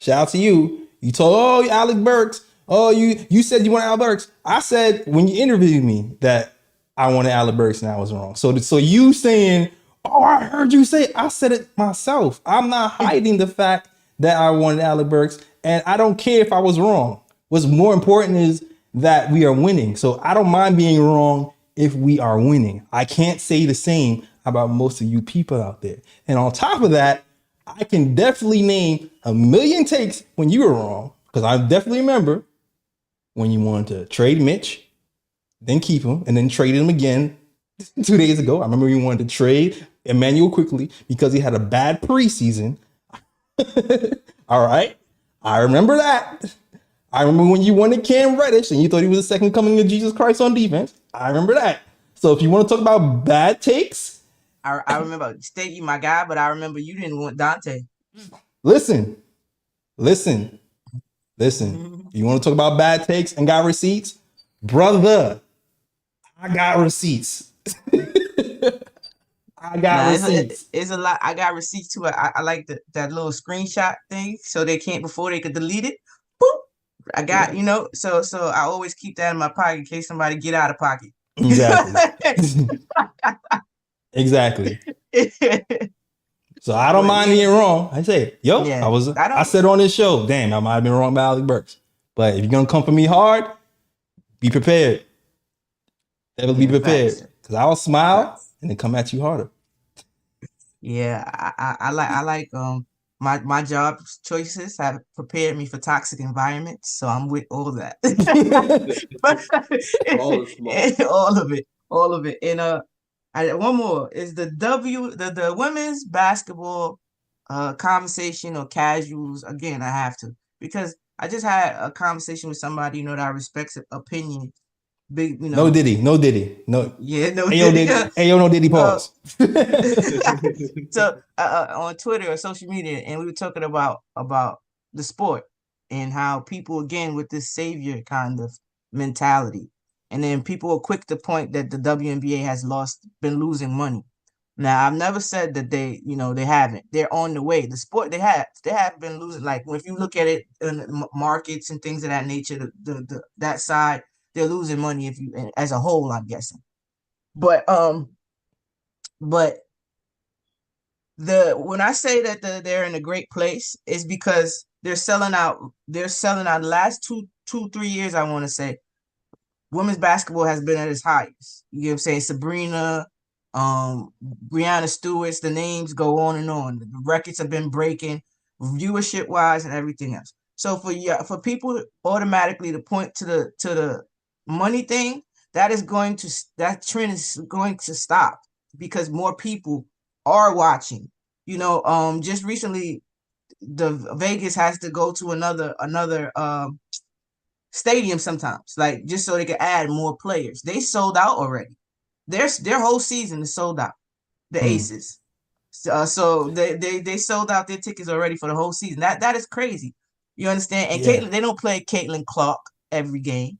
Shout out to you. You told Alex Burks. You said you wanted Alex Burks. I said when you interviewed me that I wanted Alex Burks and I was wrong. So you saying, I heard you say it. I said it myself. I'm not hiding the fact that I wanted Alex Burks, and I don't care if I was wrong. What's more important is that we are winning. So I don't mind being wrong if we are winning. I can't say the same about most of you people out there. And on top of that, I can definitely name a million takes when you were wrong, because I definitely remember when you wanted to trade Mitch, then keep him, and then trade him again 2 days ago. I remember you wanted to trade Emmanuel quickly because he had a bad preseason. All right. I remember that. I remember when you wanted Cam Reddish and you thought he was the second coming of Jesus Christ on defense. I remember that. So if you want to talk about bad takes, I remember State, you my guy, but I remember you didn't want Donte. listen. If you want to talk about bad takes and got receipts, brother, I got receipts. I got receipts. It's a lot. I got receipts too. I like that little screenshot thing, so they can't before they could delete it. Boop. I got, so I always keep that in my pocket in case somebody get out of pocket. Exactly. Exactly. So I don't mind being wrong. I say, I said on this show, damn, I might have been wrong about Alec Burks. But if you're gonna come for me hard, be prepared. Be prepared. Because I'll smile and then come at you harder. Yeah, I like my job choices have prepared me for toxic environments, so I'm with all that. all of it. And one more is the women's basketball conversation or casuals. Again, I have to, because I just had a conversation with somebody that I respect's opinion. Big, No Diddy. No. Yeah, no Ayo, Diddy. Ayo, no Diddy, pause. So on Twitter or social media, and we were talking about the sport and how people, again, with this savior kind of mentality, and then people are quick to point that the WNBA has been losing money. Now, I've never said that they haven't. They're on the way. The sport, they have been losing. Like, if you look at it in markets and things of that nature, that side, they're losing money as a whole, I'm guessing. But when I say that they're in a great place, is because they're selling out. They're selling out the last 3 years, I want to say. Women's basketball has been at its highest. You know what I'm saying? Sabrina, Breanna Stewart's, the names go on and on. The records have been breaking, viewership wise and everything else. So for people automatically to point to the money thing, that trend is going to stop, because more people are watching. Just recently, the Vegas has to go to another stadium sometimes, like, just so they can add more players. They sold out already. Their whole season is sold out. The Aces, so they sold out their tickets already for the whole season. That is crazy. You understand? And Caitlin, they don't play Caitlin Clark every game.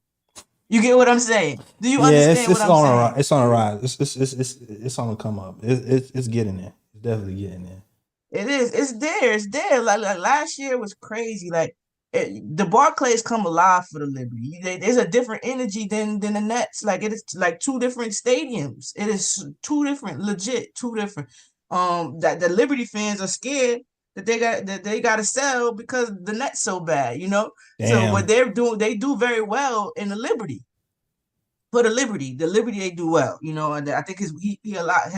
You get what I'm saying? Do you understand what I'm saying? It's on a rise. It's on the come up. It's getting there. It's definitely getting there. It is. It's there. It's there. Like last year was crazy. Like, the Barclays come alive for the Liberty. There's a different energy than the Nets. Like, it is like two different stadiums. It is two different. That the Liberty fans are scared that they got to sell because the Nets so bad. Damn. So what they're doing, they do very well in the Liberty. For the Liberty they do well. And I think his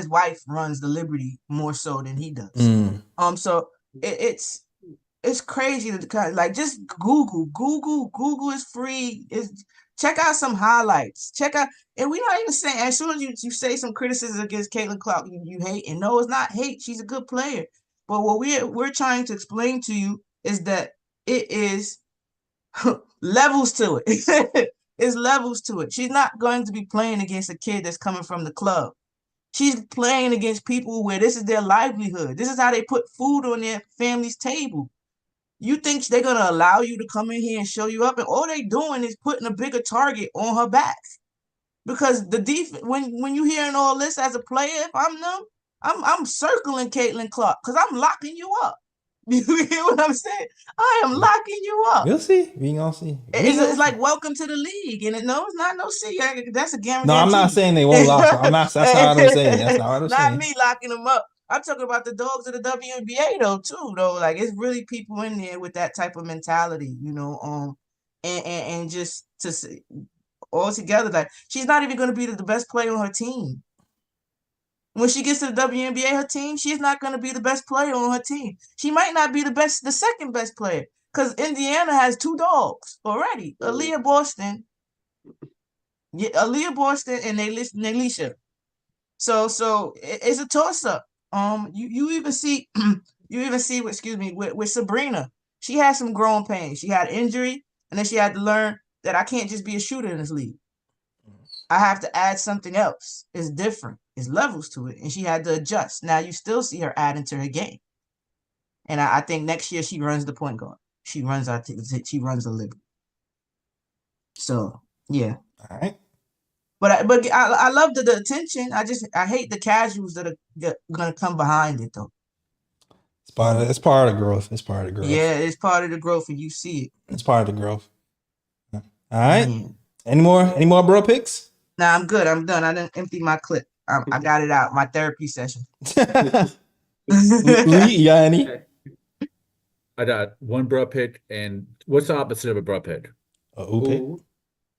wife runs the Liberty more so than he does. So it's crazy to kind of, like, just Google is free. Check out some highlights. Check out, and we're not even saying, as soon as you say some criticism against Caitlin Clark, you hate. And no, it's not hate. She's a good player. But what we're trying to explain to you is that it is levels to it. It's levels to it. She's not going to be playing against a kid that's coming from the club. She's playing against people where this is their livelihood. This is how they put food on their family's table. You think they're going to allow you to come in here and show you up, and all they doing is putting a bigger target on her back. Because the defense, when you hearing all this as a player, if I'm them, I'm circling Caitlin Clark because I'm locking you up. You hear what I'm saying? I am locking you up. We'll see. We gonna see. It's like welcome to the league, and it's not no see. That's a guarantee. No, I'm not saying they won't lock her. That's not what I'm saying. That's not what I'm saying. Not me locking them up. I'm talking about the dogs of the WNBA though. Like, it's really people in there with that type of mentality, and just to see, altogether. Like, she's not even going to be the best player on her team. When she gets to the WNBA, her team, she's not going to be the best player on her team. She might not be the second best player, because Indiana has 2 dogs already. Aaliyah Boston and Nelisha. So it's a toss up. You even see with Sabrina. She had some growing pains. She had injury, and then she had to learn that I can't just be a shooter in this league. I have to add something else. It's different. It's levels to it, and she had to adjust. Now you still see her add into her game, and I think next year she runs the point guard. She runs the Liberty. So yeah. All right. But I love the attention. I hate the casuals that are gonna come behind it though. It's part of the growth. It's part of the growth. Yeah, it's part of the growth, and you see it. It's part of the growth. All right. Man. Any more bro picks? Nah, I'm good. I'm done. I didn't empty my clip. I got it out. My therapy session. Lee, you got any? I got one bro pick, and what's the opposite of a bro pick? Ooh pick.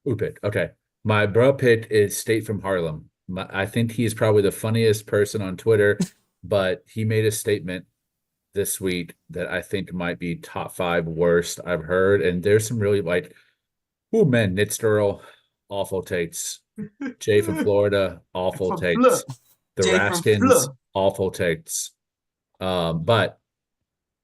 Ooh pick. Okay. My bro pick is State from Harlem. I think he's probably the funniest person on Twitter, but he made a statement this week that I think might be top 5 worst I've heard. And there's some really man, Nitsterl, awful takes. Jay from Florida, awful takes. The Raskins, awful takes. But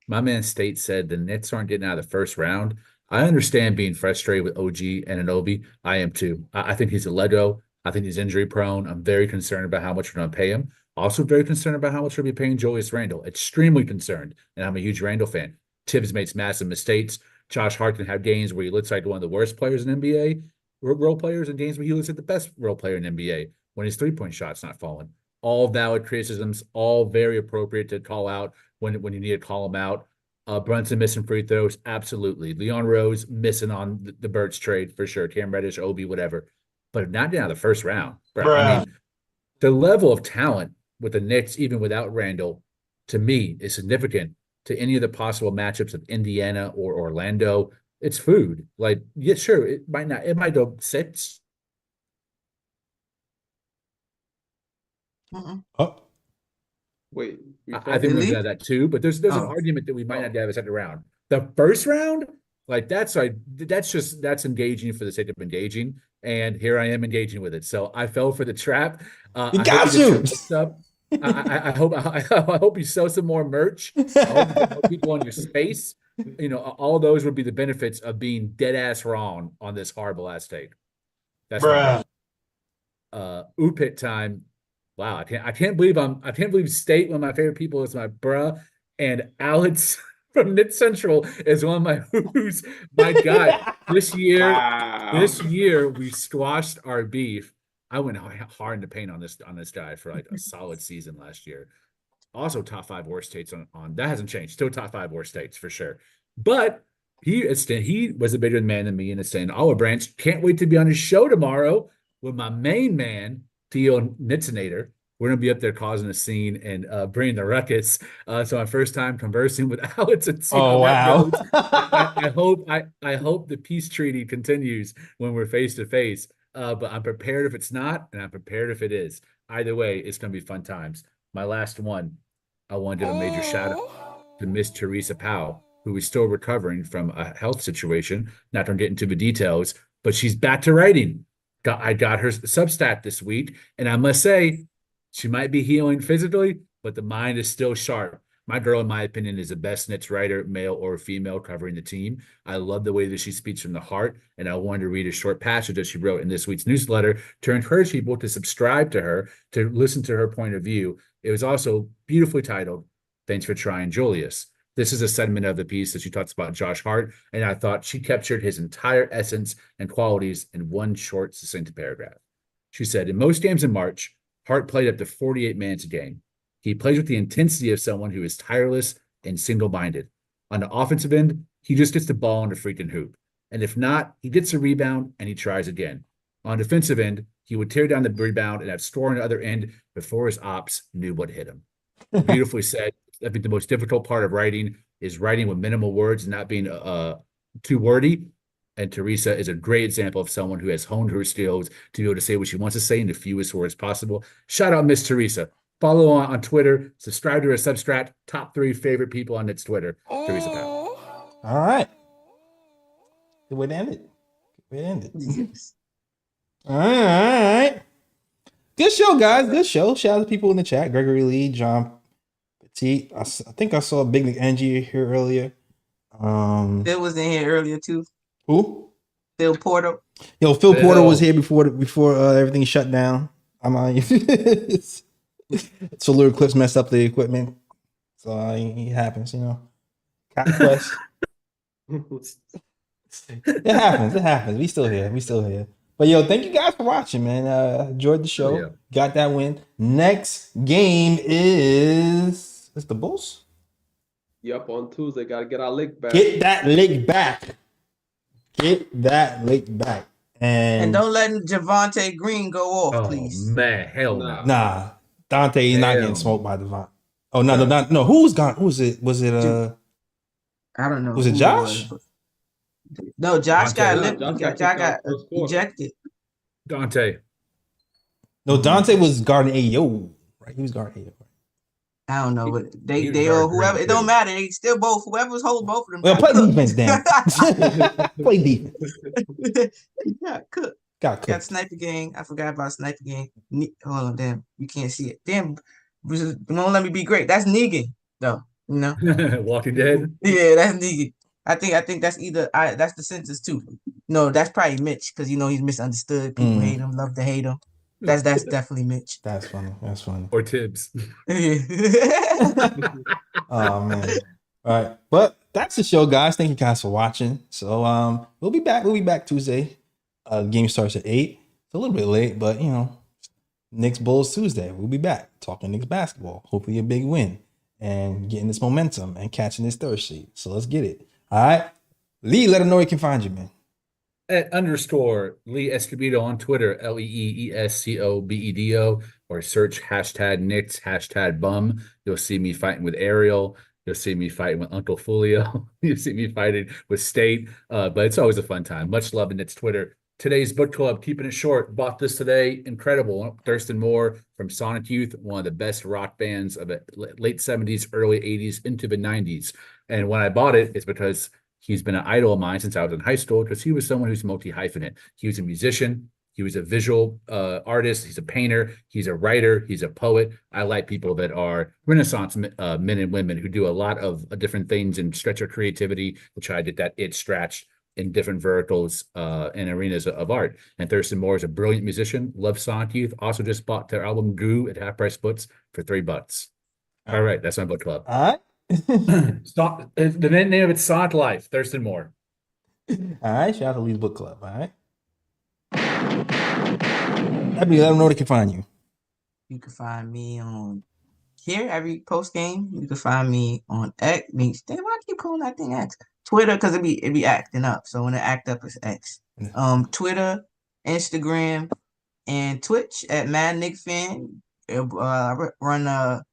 my man State said the Knicks aren't getting out of the first round. I understand being frustrated with OG and Anunoby. I am too. I think he's a Lego. I think he's injury prone. I'm very concerned about how much we're going to pay him. Also very concerned about how much we're going to be paying Julius Randle. Extremely concerned. And I'm a huge Randle fan. Tibbs makes massive mistakes. Josh Hart can have games where he looks like one of the worst players in NBA, role players, and games where he looks like the best role player in NBA when his three-point shot's not falling. All valid criticisms, all very appropriate to call out when you need to call them out. Brunson missing free throws, absolutely. Leon Rose missing on the Burks trade for sure. Cam Reddish, Obi, whatever. But not down the first round. Bro. I mean, the level of talent with the Knicks, even without Randle, to me, is significant to any of the possible matchups of Indiana or Orlando. It's food. Like, yeah, sure, it might go 6. Oh. Wait, I think we're gonna have that too, but there's an argument that we might not have a second round. The first round, that's engaging for the sake of engaging, and here I am engaging with it. So I fell for the trap. You got you. I hope you sell some more merch. I hope you put people on your space. All those would be the benefits of being dead ass wrong on this horrible ass take. That's Oopit time. Wow, I can't believe State, one of my favorite people, is my bruh, and Alex from Knit Central is one of my who's. My God, this year we squashed our beef. I went hard in the paint on this guy for like a solid season last year. Also, top 5 worst takes on that hasn't changed. Still top 5 worst takes for sure. But he was a bigger man than me in a saying Olive Branch. Can't wait to be on his show tomorrow with my main man, Theo Nitzinator. We're going to be up there causing a scene and bringing the ruckus. So my first time conversing with Alex and seeing wow. I hope the peace treaty continues when we're face to face. But I'm prepared if it's not, and I'm prepared if it is. Either way, it's going to be fun times. My last one, I want to give a major shout out to Miss Teresa Pow, who is still recovering from a health situation. Not going to get into the details, but she's back to writing. I got her Substack this week, and I must say, she might be healing physically, but the mind is still sharp. My girl, in my opinion, is the best Knicks writer, male or female, covering the team. I love the way that she speaks from the heart, and I wanted to read a short passage that she wrote in this week's newsletter to encourage people to subscribe to her, to listen to her point of view. It was also beautifully titled, "Thanks for Trying, Julius." This is a segment of the piece that she talks about Josh Hart, and I thought she captured his entire essence and qualities in one short, succinct paragraph. She said, "In most games in March, Hart played up to 48 minutes a game. He plays with the intensity of someone who is tireless and single-minded. On the offensive end, he just gets the ball in the freaking hoop. And if not, he gets a rebound and he tries again. On defensive end, he would tear down the rebound and have score on the other end before his ops knew what hit him." Beautifully said. I think the most difficult part of writing is writing with minimal words and not being too wordy. And Teresa is a great example of someone who has honed her skills to be able to say what she wants to say in the fewest words possible. Shout out Miss Teresa. Follow on Twitter. Subscribe to her Substack. Top 3 favorite people on its Twitter. Teresa Pow. All right. Good way to end it. Good way to end it. Yes. All right. Good show, guys. Good show. Shout out to people in the chat. Gregory Lee, John Petit. I think I saw Big Nick Angie here earlier. Phil was in here earlier too. Who? Phil Porter. Yo, Phil Porter was here before everything shut down. I'm on. Solar eclipse messed up the equipment, so it happens, you know. Cat Quest. It happens. It happens. We still here. But yo, thank you guys for watching, man. Enjoyed the show. Yeah. Got that win. Next game is the Bulls. Yep, on Tuesday, gotta get our lick back. Get that lick back. Get that lick back. And don't let Javonte Green go off, please. Man, hell no. Nah, Donte is not Damn. getting smoked by Devon. Oh no. Who was gone? Who was it? Was it I don't know. Was it who Josh? was. No, Josh got Josh got first quarter. ejected. Donte. No, Donte was guarding Ayo. Right, he was guarding Ayo. I don't know, but he they was all guarding whoever Green, it don't too. matter. They still both whoever's holding both of them. Well, got play cooked. defense, damn. Play defense. Got cooked. Got Got cooked. Sniper Gang. I forgot about Sniper Gang. Hold on, damn. You can't see it. Damn. Don't let me be great. That's Negan, though. You know? Walking Dead. Yeah, that's Negan. I think that's that's the sentence too. No, that's probably Mitch, because you know he's misunderstood. People hate him, love to hate him. That's definitely Mitch. That's funny. That's funny. Or Tibbs. Oh man. All right. But that's the show, guys. Thank you guys for watching. So we'll be back. We'll be back Tuesday. The game starts at 8. It's a little bit late, but you know, Knicks Bulls Tuesday. We'll be back talking Knicks basketball. Hopefully a big win and getting this momentum and catching this third seed. So let's get it. All right. Lee, let them know where you can find you, man. At _ Lee Escobedo on Twitter, LeeEscobedo, or search hashtag Knicks, hashtag bum. You'll see me fighting with Ariel. You'll see me fighting with Uncle Fulio. You'll see me fighting with State. But it's always a fun time. Much love in its Twitter. Today's book club, keeping it short. Bought this today. Incredible. Thurston Moore from Sonic Youth, one of the best rock bands of the late 70s, early 80s, into the 90s. And when I bought it, it's because he's been an idol of mine since I was in high school, because he was someone who's multi-hyphenate. He was a musician. He was a visual artist. He's a painter. He's a writer. He's a poet. I like people that are Renaissance men and women who do a lot of different things and stretch their creativity to try to get that itch scratched in different verticals and arenas of art. And Thurston Moore is a brilliant musician. Loves Sonic Youth. Also just bought their album Goo at Half Price Splits for $3. All right, that's my book club. All right. The name of it's Sonic Life. Thurston Moore. All right. Shout out to Lee's book club. All right. Ebony, let them know where they can find you. You can find me on here every post game. You can find me on X. Damn, why I keep calling that thing X? Twitter, because it be acting up. So when it act up, it's X. Twitter, Instagram, and Twitch at Mad Knick Fan. I run a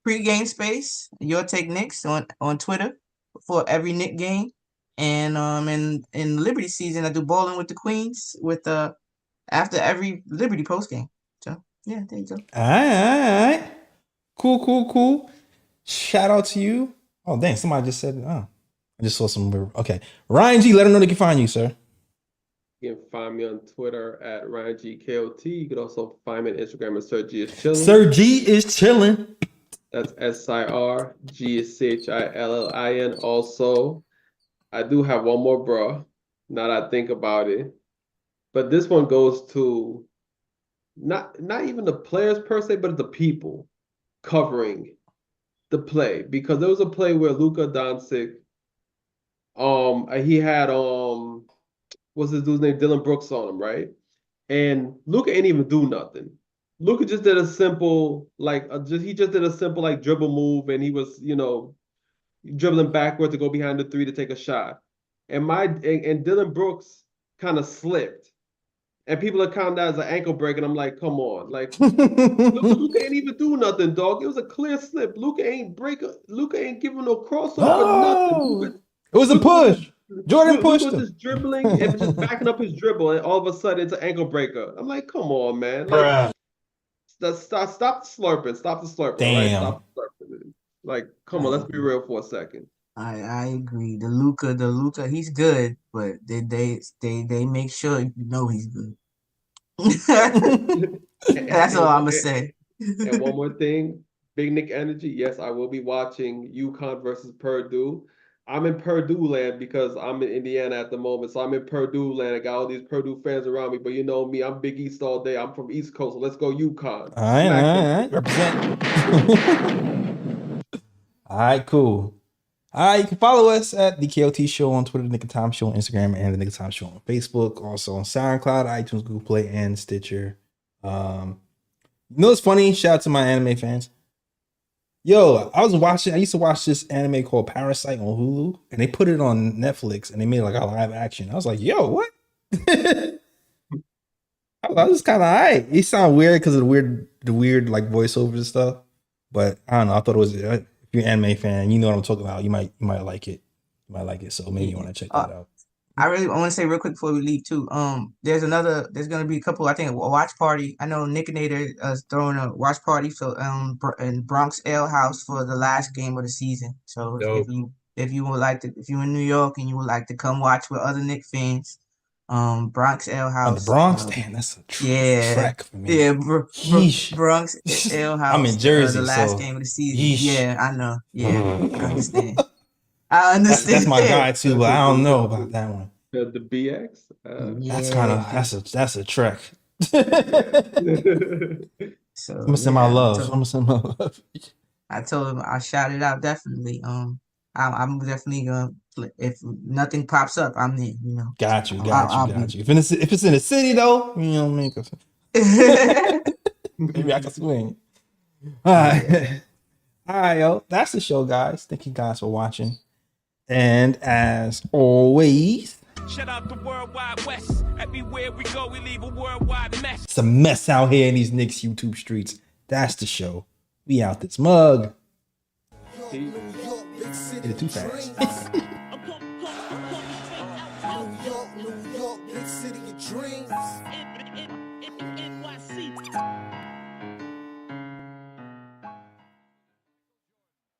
pregame space. Your Take Knicks on Twitter for every Knick game. And in Liberty season, I do bowling with the Queens with after every Liberty post game. So yeah, there you go. All right. Cool. Shout out to you. Oh, dang. Somebody just said, I just saw some. Okay. Ryan G, let them know they can find you, sir. You can find me on Twitter at RyanGKOT. You can also find me on Instagram at Sir G is chilling. Sir G is chilling. That's SIR. G is CHILLIN. Also, I do have one more, bro. Now that I think about it. But this one goes to not even the players per se, but the people covering the play. Because there was a play where Luka Doncic, he had what's his dude's name? Dylan Brooks on him, right? And Luka ain't even do nothing. Luka just did a simple dribble move, and he was, dribbling backward to go behind the three to take a shot. And Dylan Brooks kind of slipped. And people are counting that as an ankle break, and I'm like, come on. Like, Luka ain't even do nothing, dog. It was a clear slip. Luka ain't giving no crossover, nothing. It was a push. Jordan Luka pushed was him. just dribbling and just backing up his dribble, and all of a sudden it's an ankle breaker. I'm like, come on, man. Bruh. Stop the slurping. Stop the slurping. Damn. Right? Stop the slurping. Like, come on, let's be real for a second. I agree. The Luka, he's good, but they make sure you know he's good. That's all I'm gonna say. And one more thing, Big Nick energy. Yes, I will be watching UConn versus Purdue. I'm in Purdue land because I'm in Indiana at the moment. So I'm in Purdue land. I got all these Purdue fans around me. But you know me, I'm Big East all day. I'm from East Coast. So let's go UConn. All right. Represent. All right, cool. All right, you can follow us at the KOT Show on Twitter, the Knick of Time Show on Instagram, and the Knick of Time Show on Facebook. Also on SoundCloud, iTunes, Google Play, and Stitcher. You know what's funny? Shout out to my anime fans. Yo, I used to watch this anime called Parasite on Hulu, and they put it on Netflix, and they made like a live action. I was like, yo, what? I was kind of alright. It sound weird because of the weird like voiceovers and stuff. But I don't know. I thought it was, if you're an anime fan, you know what I'm talking about. You might like it. You might like it. So maybe you want to check that out. I want to say real quick before we leave too. There's going to be a couple, I think, a watch party. I know Nick and Nader is throwing a watch party for in Bronx Ale House for the last game of the season. So if you would like to, if you're in New York and you would like to come watch with other Nick fans, Bronx Ale House. The Bronx, damn, that's a trek for me. Yeah, Bronx Ale House. I'm in Jersey, the last game of the season. Yeah, I know. Yeah, I understand. I understand. That's my guy too, but I don't know about that one. The BX? That's a trek. So I'm gonna send my love. I told him I shout it out definitely. I'm definitely gonna play. If nothing pops up, I'm there. You know. Got you. If it's in the city though, you know what I mean. Maybe I can swing. All right, yo. That's the show, guys. Thank you guys for watching. And as always, shout out the worldwide west. Everywhere we go, we leave a worldwide mess. It's a mess out here in these Knicks YouTube streets. That's the show. We out this mug. Hit it too fast.